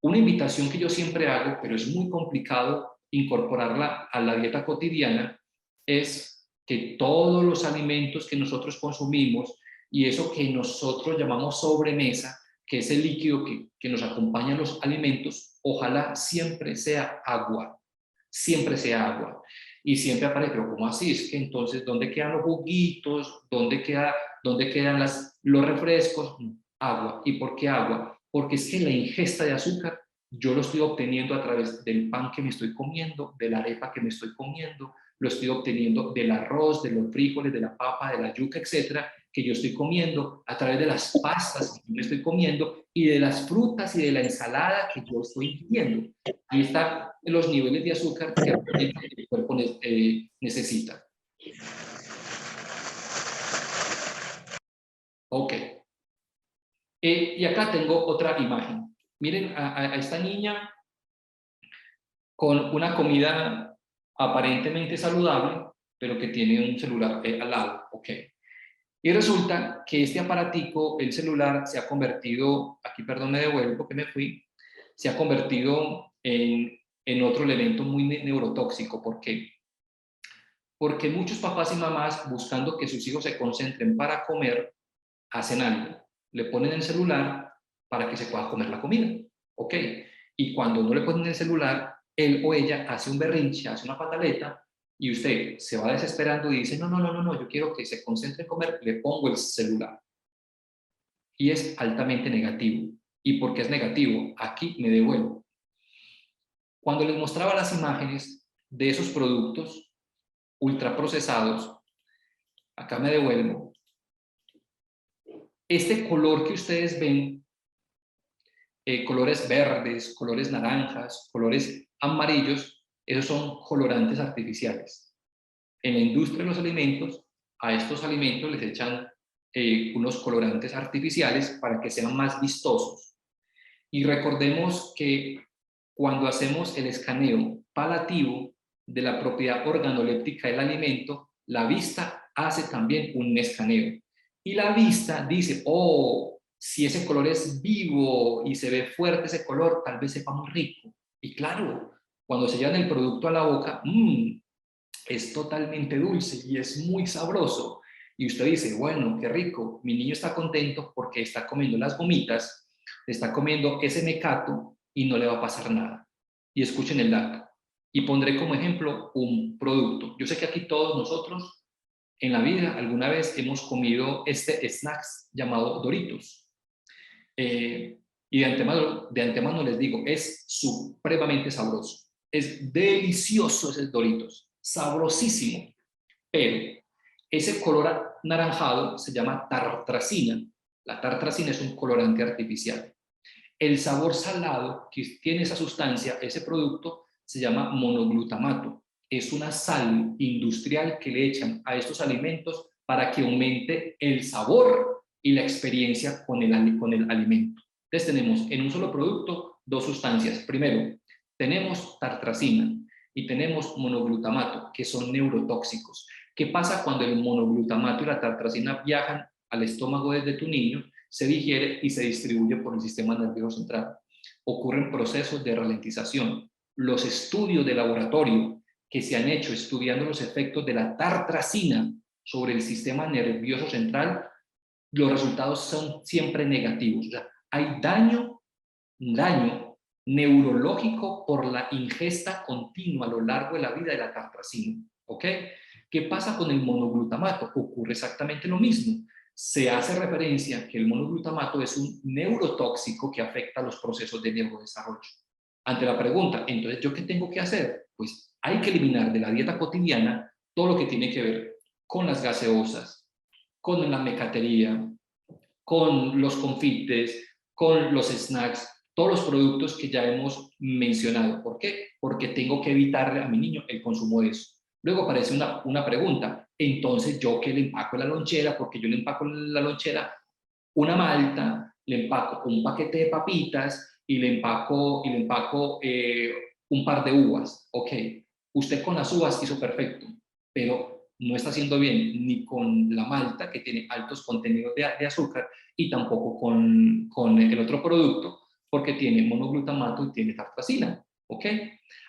Una invitación que yo siempre hago, pero es muy complicado incorporarla a la dieta cotidiana, es que todos los alimentos que nosotros consumimos y eso que nosotros llamamos sobremesa, que es el líquido que nos acompaña a los alimentos, ojalá siempre sea agua, siempre sea agua. Y siempre aparece, pero ¿cómo así? Es que entonces, ¿dónde quedan los juguitos? ¿Dónde quedan los refrescos? Agua. ¿Y por qué agua? Porque es que la ingesta de azúcar yo lo estoy obteniendo a través del pan que me estoy comiendo, de la arepa que me estoy comiendo, lo estoy obteniendo del arroz, de los frijoles, de la papa, de la yuca, etcétera, que yo estoy comiendo, a través de las pastas que yo me estoy comiendo y de las frutas y de la ensalada que yo estoy ingiriendo. Ahí están los niveles de azúcar que el cuerpo necesita. Ok. Y acá tengo otra imagen. miren a esta niña con una comida aparentemente saludable, pero que tiene un celular al lado, ok. Y resulta que este aparatico, el celular, se ha convertido, aquí perdón me devuelvo que me fui, se ha convertido en otro elemento muy neurotóxico. ¿Por qué? Porque muchos papás y mamás, buscando que sus hijos se concentren para comer, hacen algo. Le ponen el celular para que se pueda comer la comida, ¿ok? Y cuando no le ponen el celular, él o ella hace un berrinche, hace una pataleta, y usted se va desesperando y dice, no, no, no, no, no, yo quiero que se concentre en comer, le pongo el celular. Y es altamente negativo. ¿Y por qué es negativo? Aquí me devuelvo. Cuando les mostraba las imágenes de esos productos ultraprocesados, acá me devuelvo, este color que ustedes ven, colores verdes, colores naranjas, colores amarillos, esos son colorantes artificiales. En la industria de los alimentos, a estos alimentos les echan unos colorantes artificiales para que sean más vistosos. Y recordemos que cuando hacemos el escaneo palativo de la propiedad organoléptica del alimento, la vista hace también un escaneo. Y la vista dice, oh, si ese color es vivo y se ve fuerte ese color, tal vez sepa muy rico. Y claro, cuando se llevan el producto a la boca, es totalmente dulce y es muy sabroso. Y usted dice, bueno, qué rico, mi niño está contento porque está comiendo las gomitas, está comiendo ese mecato y no le va a pasar nada. Y escuchen el dato. Y pondré como ejemplo un producto. Yo sé que aquí todos nosotros en la vida alguna vez hemos comido este snacks llamado Doritos. Y de antemano les digo, es supremamente sabroso. Es delicioso ese Doritos, sabrosísimo. Pero ese color anaranjado se llama tartracina. La tartracina es un colorante artificial. El sabor salado que tiene esa sustancia, ese producto, se llama monoglutamato. Es una sal industrial que le echan a estos alimentos para que aumente el sabor y la experiencia con el alimento. Entonces tenemos en un solo producto dos sustancias. Primero, tenemos tartracina y tenemos monoglutamato, que son neurotóxicos. ¿Qué pasa cuando el monoglutamato y la tartracina viajan al estómago desde tu niño? Se digiere y se distribuye por el sistema nervioso central. Ocurren procesos de ralentización. Los estudios de laboratorio que se han hecho estudiando los efectos de la tartracina sobre el sistema nervioso central, los resultados son siempre negativos. O sea, hay daño neurológico por la ingesta continua a lo largo de la vida de la tartracina. ¿Ok? ¿Qué pasa con el monoglutamato? Ocurre exactamente lo mismo. Se hace referencia que el monoglutamato es un neurotóxico que afecta los procesos de neurodesarrollo. Ante la pregunta, entonces, ¿yo qué tengo que hacer? Pues hay que eliminar de la dieta cotidiana todo lo que tiene que ver con las gaseosas, con la mecatería, con los confites, con los snacks, todos los productos que ya hemos mencionado. ¿Por qué? Porque tengo que evitarle a mi niño el consumo de eso. Luego aparece una pregunta, entonces yo que le empaco en la lonchera, porque yo le empaco en la lonchera una malta, le empaco un paquete de papitas y le empaco un par de uvas. Ok, usted con las uvas hizo perfecto, pero no está haciendo bien ni con la malta, que tiene altos contenidos de azúcar, y tampoco con el otro producto, porque tiene monoglutamato y tiene tartracina. ¿Ok?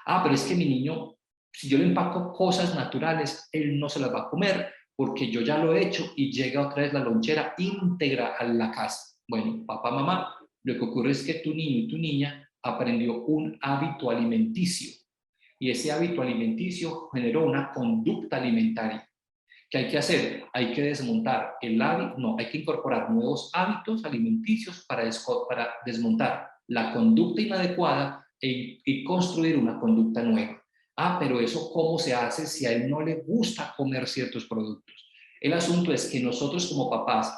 Ah, pero es que mi niño, si yo le empaco cosas naturales, él no se las va a comer, porque yo ya lo he hecho y llega otra vez la lonchera íntegra a la casa. Bueno, papá, mamá, lo que ocurre es que tu niño y tu niña aprendió un hábito alimenticio y ese hábito alimenticio generó una conducta alimentaria. ¿Qué hay que hacer? Hay que desmontar el hábito, no, hay que incorporar nuevos hábitos alimenticios para desmontar la conducta inadecuada y construir una conducta nueva. Ah, pero eso ¿cómo se hace si a él no le gusta comer ciertos productos? El asunto es que nosotros como papás,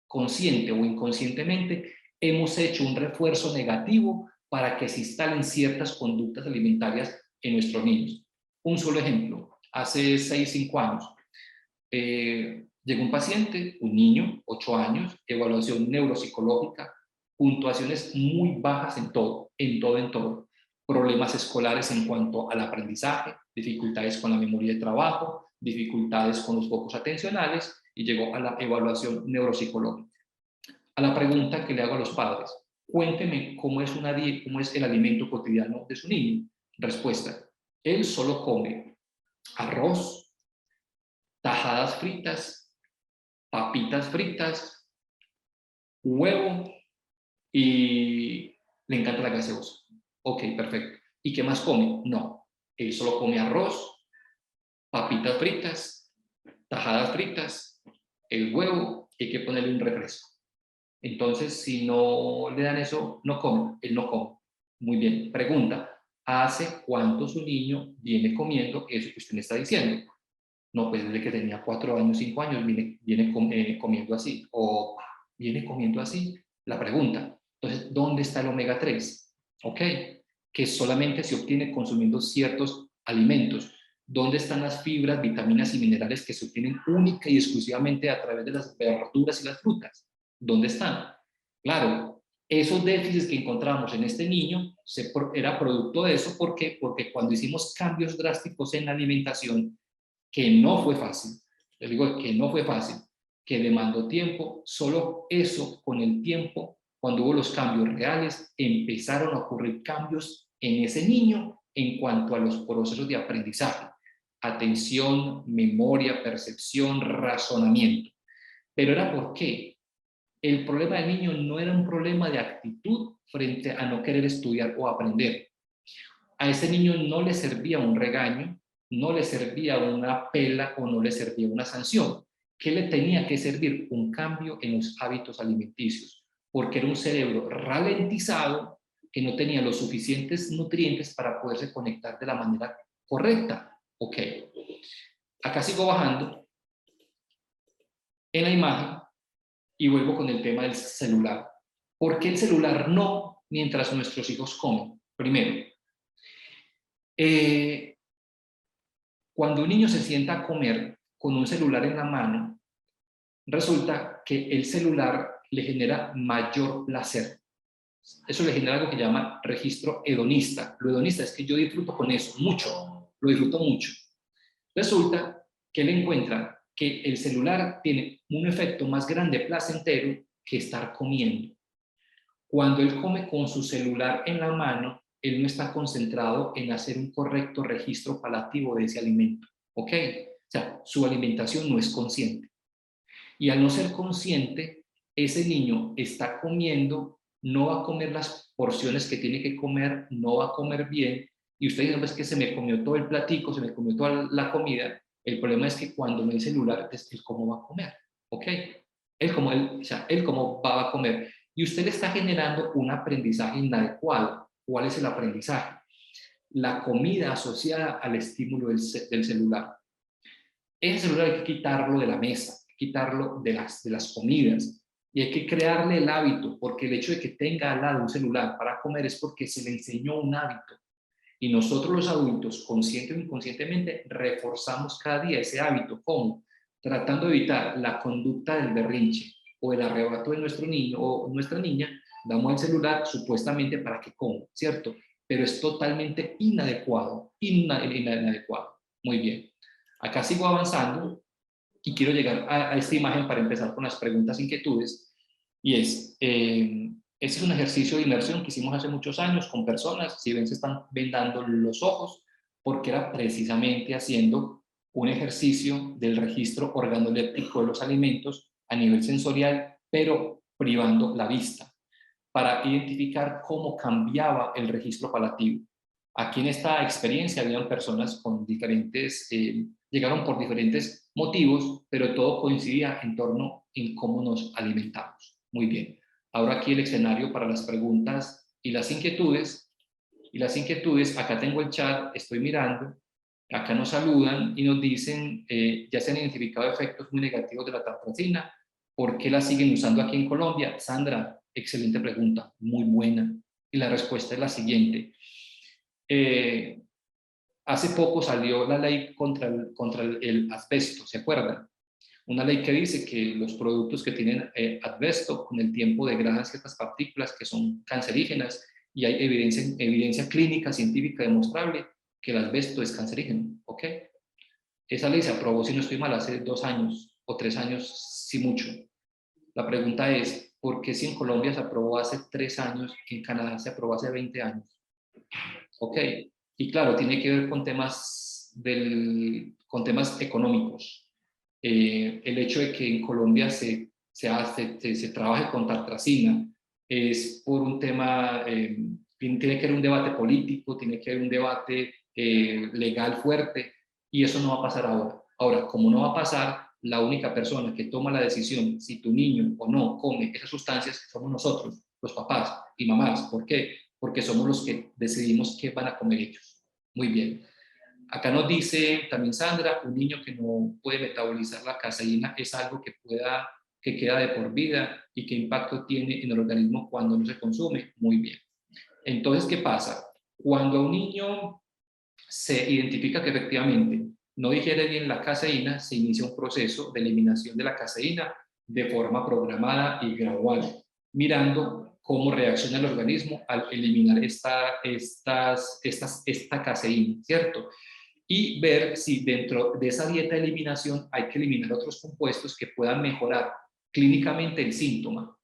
consciente o inconscientemente, hemos hecho un refuerzo negativo para que se instalen ciertas conductas alimentarias en nuestros niños. Un solo ejemplo, hace 6, 5 años, llegó un paciente, un niño, 8 años, evaluación neuropsicológica, puntuaciones muy bajas en todo, en todo, en todo. Problemas escolares en cuanto al aprendizaje, dificultades con la memoria de trabajo, dificultades con los focos atencionales y llegó a la evaluación neuropsicológica. A la pregunta que le hago a los padres, cuénteme cómo es el alimento cotidiano de su niño. Respuesta, él solo come arroz, tajadas fritas, papitas fritas, huevo y le encanta la gaseosa. Ok, perfecto. ¿Y qué más come? No, él solo come arroz, papitas fritas, tajadas fritas, el huevo, y hay que ponerle un refresco. Entonces, si no le dan eso, no come, él no come. Muy bien. Pregunta, ¿hace cuánto su niño viene comiendo eso que usted me está diciendo? No, pues desde que tenía 4 años, 5 años, viene comiendo así. O viene comiendo así. La pregunta, entonces, ¿dónde está el omega 3? ¿Ok? Que solamente se obtiene consumiendo ciertos alimentos. ¿Dónde están las fibras, vitaminas y minerales que se obtienen única y exclusivamente a través de las verduras y las frutas? ¿Dónde están? Claro, esos déficits que encontramos en este niño era producto de eso. ¿Por qué? Porque cuando hicimos cambios drásticos en la alimentación, que no fue fácil, les digo que no fue fácil, que demandó tiempo, solo eso con el tiempo, cuando hubo los cambios reales, empezaron a ocurrir cambios en ese niño en cuanto a los procesos de aprendizaje, atención, memoria, percepción, razonamiento. Pero era ¿por qué? El problema del niño no era un problema de actitud frente a no querer estudiar o aprender. A ese niño no le servía un regaño, no le servía una pela o no le servía una sanción. ¿Qué le tenía que servir? Un cambio en los hábitos alimenticios, porque era un cerebro ralentizado que no tenía los suficientes nutrientes para poderse conectar de la manera correcta. Ok, acá sigo bajando en la imagen y vuelvo con el tema del celular. ¿Por qué el celular no mientras nuestros hijos comen? Primero, cuando un niño se sienta a comer con un celular en la mano, resulta que el celular le genera mayor placer. Eso le genera algo que llama registro hedonista. Lo hedonista es que yo disfruto con eso, mucho, lo disfruto mucho. Resulta que él encuentra que el celular tiene un efecto más grande placentero que estar comiendo. Cuando él come con su celular en la mano, él no está concentrado en hacer un correcto registro palativo de ese alimento. ¿Ok? O sea, su alimentación no es consciente. Y al no ser consciente, ese niño está comiendo, no va a comer las porciones que tiene que comer, no va a comer bien. Y usted dice, no, es que se me comió todo el platico, se me comió toda la comida. El problema es que cuando no hay celular, es él cómo va a comer. ¿Ok? Él cómo va a comer. Y usted le está generando un aprendizaje inadecuado. ¿Cuál es el aprendizaje? La comida asociada al estímulo del celular. Ese celular hay que quitarlo de la mesa, quitarlo de las comidas, y hay que crearle el hábito, porque el hecho de que tenga al lado un celular para comer es porque se le enseñó un hábito. Y nosotros los adultos, consciente o inconscientemente, reforzamos cada día ese hábito. ¿Cómo? Tratando de evitar la conducta del berrinche o el arrebato de nuestro niño o nuestra niña, damos el celular supuestamente para que coma, ¿cierto? Pero es totalmente inadecuado, inadecuado. Muy bien. Acá sigo avanzando y quiero llegar a esta imagen para empezar con las preguntas e inquietudes. Y este es un ejercicio de inmersión que hicimos hace muchos años con personas. Si ven, se están vendando los ojos, porque era precisamente haciendo un ejercicio del registro organoléptico de los alimentos a nivel sensorial, pero privando la vista, para identificar cómo cambiaba el registro palativo. Aquí en esta experiencia habían personas con diferentes, llegaron por diferentes motivos, pero todo coincidía en torno en cómo nos alimentamos. Muy bien. Ahora aquí el escenario para las preguntas y las inquietudes. Acá tengo el chat, estoy mirando, acá nos saludan y nos dicen, ya se han identificado efectos muy negativos de la tartracina. ¿Por qué la siguen usando aquí en Colombia? Sandra, excelente pregunta, muy buena. Y la respuesta es la siguiente. Hace poco salió la ley contra el asbesto, ¿se acuerdan? Una ley que dice que los productos que tienen asbesto con el tiempo degradan ciertas partículas que son cancerígenas y hay evidencia clínica, científica demostrable que el asbesto es cancerígeno, ¿ok? Esa ley se aprobó, si no estoy mal, hace 2 años o 3 años, si mucho. La pregunta es, ¿por qué si en Colombia se aprobó hace 3 años, en Canadá se aprobó hace 20 años? ¿Ok? Y claro, tiene que ver con con temas económicos. El hecho de que en Colombia se trabaje con tartrazina es por un tema, tiene que haber un debate político, tiene que haber un debate legal fuerte, y eso no va a pasar ahora. Ahora, como no va a pasar, la única persona que toma la decisión si tu niño o no come esas sustancias somos nosotros, los papás y mamás. ¿Por qué? Porque somos los que decidimos qué van a comer ellos. Muy bien. Acá nos dice también Sandra, un niño que no puede metabolizar la caseína es algo que queda de por vida y qué impacto tiene en el organismo cuando no se consume. Muy bien. Entonces, ¿qué pasa? Cuando a un niño se identifica que efectivamente no digiere bien la caseína, se inicia un proceso de eliminación de la caseína de forma programada y gradual, mirando cómo reacciona el organismo al eliminar esta caseína, ¿cierto? Y ver si dentro de esa dieta de eliminación hay que eliminar otros compuestos que puedan mejorar clínicamente el síntoma.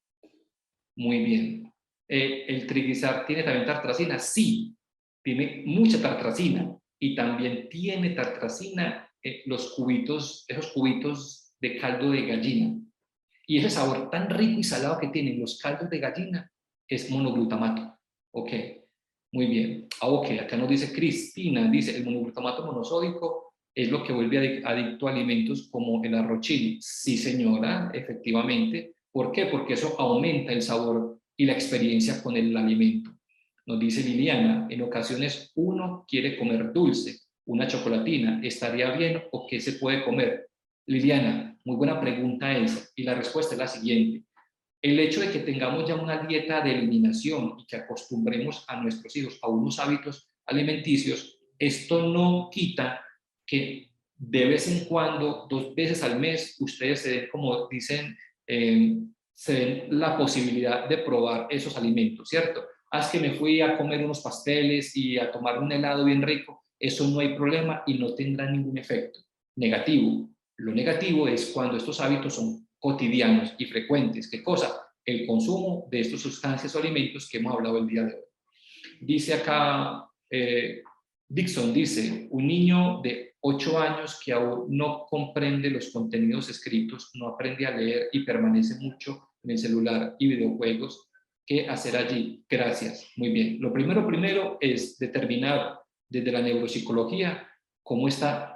Muy bien. ¿El triglicérido tiene también tartracina? Sí, tiene mucha tartracina y también tiene tartracina esos cubitos de caldo de gallina. Y ese sabor tan rico y salado que tienen los caldos de gallina es monoglutamato. Ok, muy bien. Ok, acá nos dice Cristina, dice, el monoglutamato monosódico es lo que vuelve adicto a alimentos como el arroz chili. Sí, señora, efectivamente. ¿Por qué? Porque eso aumenta el sabor y la experiencia con el alimento. Nos dice Liliana, en ocasiones uno quiere comer dulce, una chocolatina, ¿estaría bien o qué se puede comer? Liliana, muy buena pregunta esa. Y la respuesta es la siguiente. El hecho de que tengamos ya una dieta de eliminación y que acostumbremos a nuestros hijos a unos hábitos alimenticios, esto no quita que de vez en cuando, 2 veces al mes, ustedes se den, como dicen, se den la posibilidad de probar esos alimentos, ¿cierto? Haz que me fui a comer unos pasteles y a tomar un helado bien rico, eso no hay problema y no tendrá ningún efecto negativo. Lo negativo es cuando estos hábitos son cotidianos y frecuentes. ¿Qué cosa? El consumo de estas sustancias o alimentos que hemos hablado el día de hoy. Dice acá, Dixon dice, un niño de 8 años que aún no comprende los contenidos escritos, no aprende a leer y permanece mucho en el celular y videojuegos. ¿Qué hacer allí? Gracias. Muy bien. Lo primero es determinar desde la neuropsicología cómo está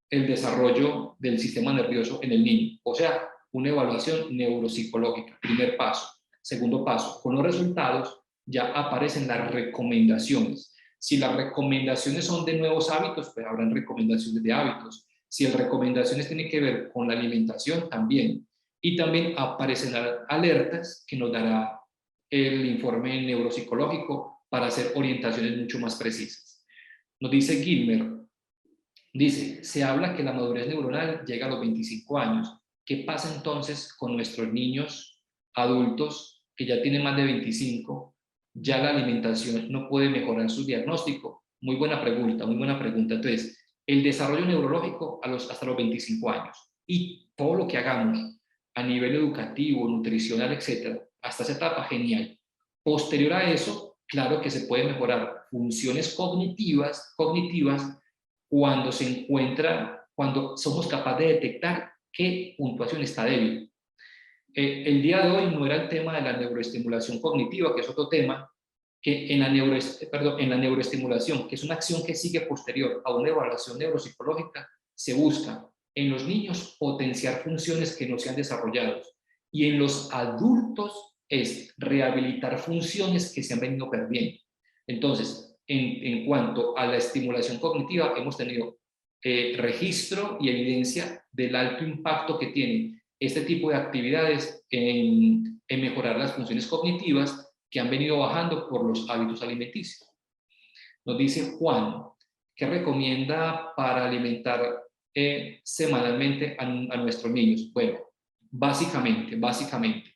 el desarrollo del sistema nervioso en el niño. O sea, una evaluación neuropsicológica, primer paso. Segundo paso, con los resultados ya aparecen las recomendaciones. Si las recomendaciones son de nuevos hábitos, pues habrán recomendaciones de hábitos. Si las recomendaciones tienen que ver con la alimentación, también. Y también aparecen alertas que nos dará el informe neuropsicológico para hacer orientaciones mucho más precisas. Nos dice Gilmer, dice, se habla que la madurez neuronal llega a los 25 años. ¿Qué pasa entonces con nuestros niños adultos que ya tienen más de 25? Ya la alimentación no puede mejorar su diagnóstico. Muy buena pregunta, muy buena pregunta. Entonces, el desarrollo neurológico hasta los 25 años y todo lo que hagamos a nivel educativo, nutricional, etcétera, hasta esa etapa, genial. Posterior a eso, claro que se puede mejorar funciones cognitivas cuando somos capaces de detectar qué puntuación está débil. El día de hoy no era el tema de la neuroestimulación cognitiva, que es otro tema, que en la neuroestimulación, que es una acción que sigue posterior a una evaluación neuropsicológica, se busca en los niños potenciar funciones que no se han desarrollado y en los adultos es rehabilitar funciones que se han venido perdiendo. Entonces, en cuanto a la estimulación cognitiva, hemos tenido registro y evidencia del alto impacto que tiene este tipo de actividades en mejorar las funciones cognitivas que han venido bajando por los hábitos alimenticios. Nos dice Juan, ¿qué recomienda para alimentar semanalmente a nuestros niños? Bueno, básicamente.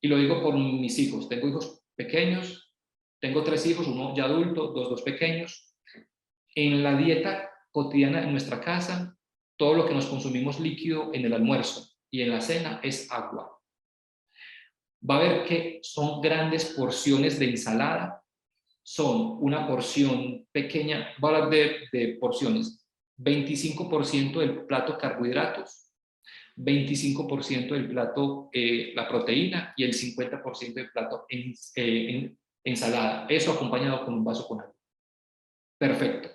Y lo digo por mis hijos. Tengo hijos pequeños, tengo 3 hijos, uno ya adulto, dos pequeños. En la dieta cotidiana en nuestra casa, todo lo que nos consumimos líquido en el almuerzo y en la cena es agua. Va a ver que son grandes porciones de ensalada, son una porción pequeña, voy a hablar de porciones, 25% del plato carbohidratos, 25% del plato la proteína y el 50% del plato en ensalada. Eso acompañado con un vaso con agua. Perfecto,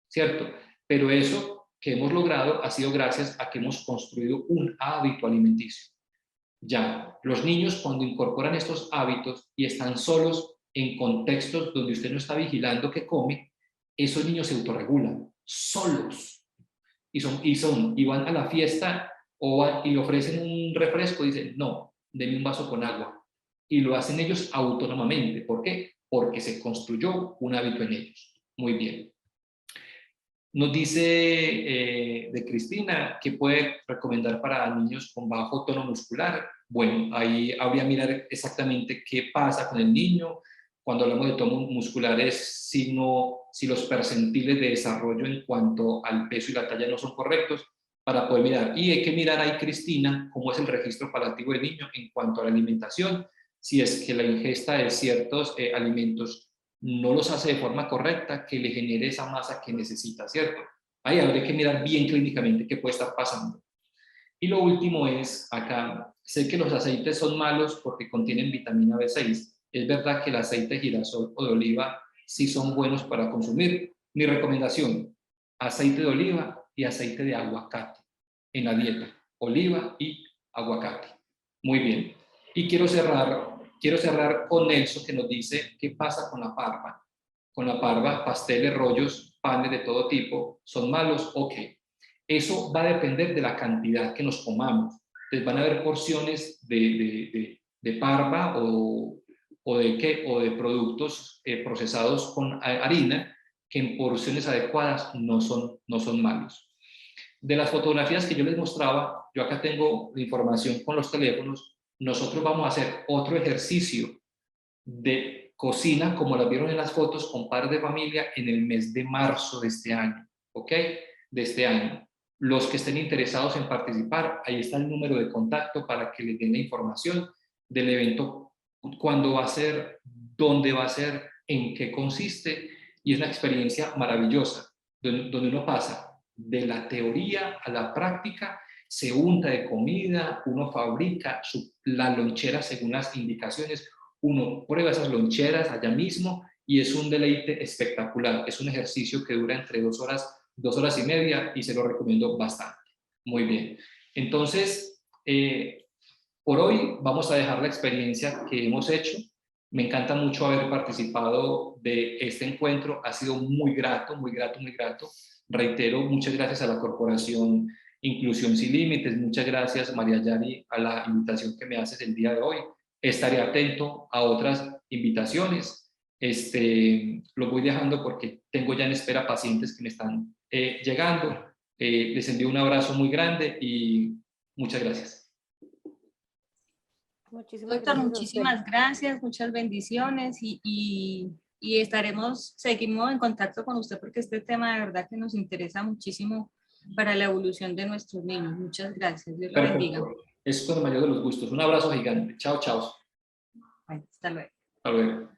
¿cierto? Pero eso que hemos logrado ha sido gracias a que hemos construido un hábito alimenticio. Ya, los niños cuando incorporan estos hábitos y están solos en contextos donde usted no está vigilando qué come, esos niños se autorregulan, solos. Y van a la fiesta y le ofrecen un refresco y dicen, no, denme un vaso con agua. Y lo hacen ellos autónomamente. ¿Por qué? Porque se construyó un hábito en ellos. Muy bien. Nos dice de Cristina que puede recomendar para niños con bajo tono muscular. Bueno, ahí habría que mirar exactamente qué pasa con el niño. Cuando hablamos de tono muscular es si los percentiles de desarrollo en cuanto al peso y la talla no son correctos para poder mirar. Y hay que mirar ahí, Cristina, cómo es el registro palativo del niño en cuanto a la alimentación, si es que la ingesta de ciertos alimentos no los hace de forma correcta, que le genere esa masa que necesita, ¿cierto? Ahí habría que mirar bien clínicamente qué puede estar pasando. Y lo último es, acá, sé que los aceites son malos porque contienen vitamina B6. Es verdad que el aceite de girasol o de oliva sí son buenos para consumir. Mi recomendación, aceite de oliva y aceite de aguacate en la dieta. Oliva y aguacate. Muy bien. Y quiero cerrar con Nelson, que nos dice qué pasa con la parva. Con la parva, pasteles, rollos, panes de todo tipo, ¿son malos? Ok. Eso va a depender de la cantidad que nos comamos. Entonces van a haber porciones de parva o de productos procesados con harina que en porciones adecuadas no son malos. De las fotografías que yo les mostraba, yo acá tengo la información con los teléfonos. Nosotros vamos a hacer otro ejercicio de cocina, como las vieron en las fotos, con padres de familia en el mes de marzo de este año, ¿ok? De este año. Los que estén interesados en participar, ahí está el número de contacto para que les den la información del evento, cuándo va a ser, dónde va a ser, en qué consiste, y es una experiencia maravillosa, donde uno pasa de la teoría a la práctica, se unta de comida, uno fabrica la lonchera según las indicaciones, uno prueba esas loncheras allá mismo y es un deleite espectacular. Es un ejercicio que dura entre 2 horas, 2 horas y media y se lo recomiendo bastante. Muy bien. Entonces, por hoy vamos a dejar la experiencia que hemos hecho. Me encanta mucho haber participado de este encuentro. Ha sido muy grato, muy grato, muy grato. Reitero, muchas gracias a la Corporación Inclusión Sin Límites. Muchas gracias, María Yari, a la invitación que me haces el día de hoy. Estaré atento a otras invitaciones. Lo voy dejando porque tengo ya en espera pacientes que me están llegando. Les envío un abrazo muy grande y muchas gracias. Muchísimas Doctor, gracias muchísimas gracias, muchas bendiciones y seguimos en contacto con usted porque este tema de verdad que nos interesa muchísimo para la evolución de nuestros niños. Muchas gracias, Dios lo bendiga. Es con el mayor de los gustos. Un abrazo gigante. Chao, chao. Hasta luego. Hasta luego.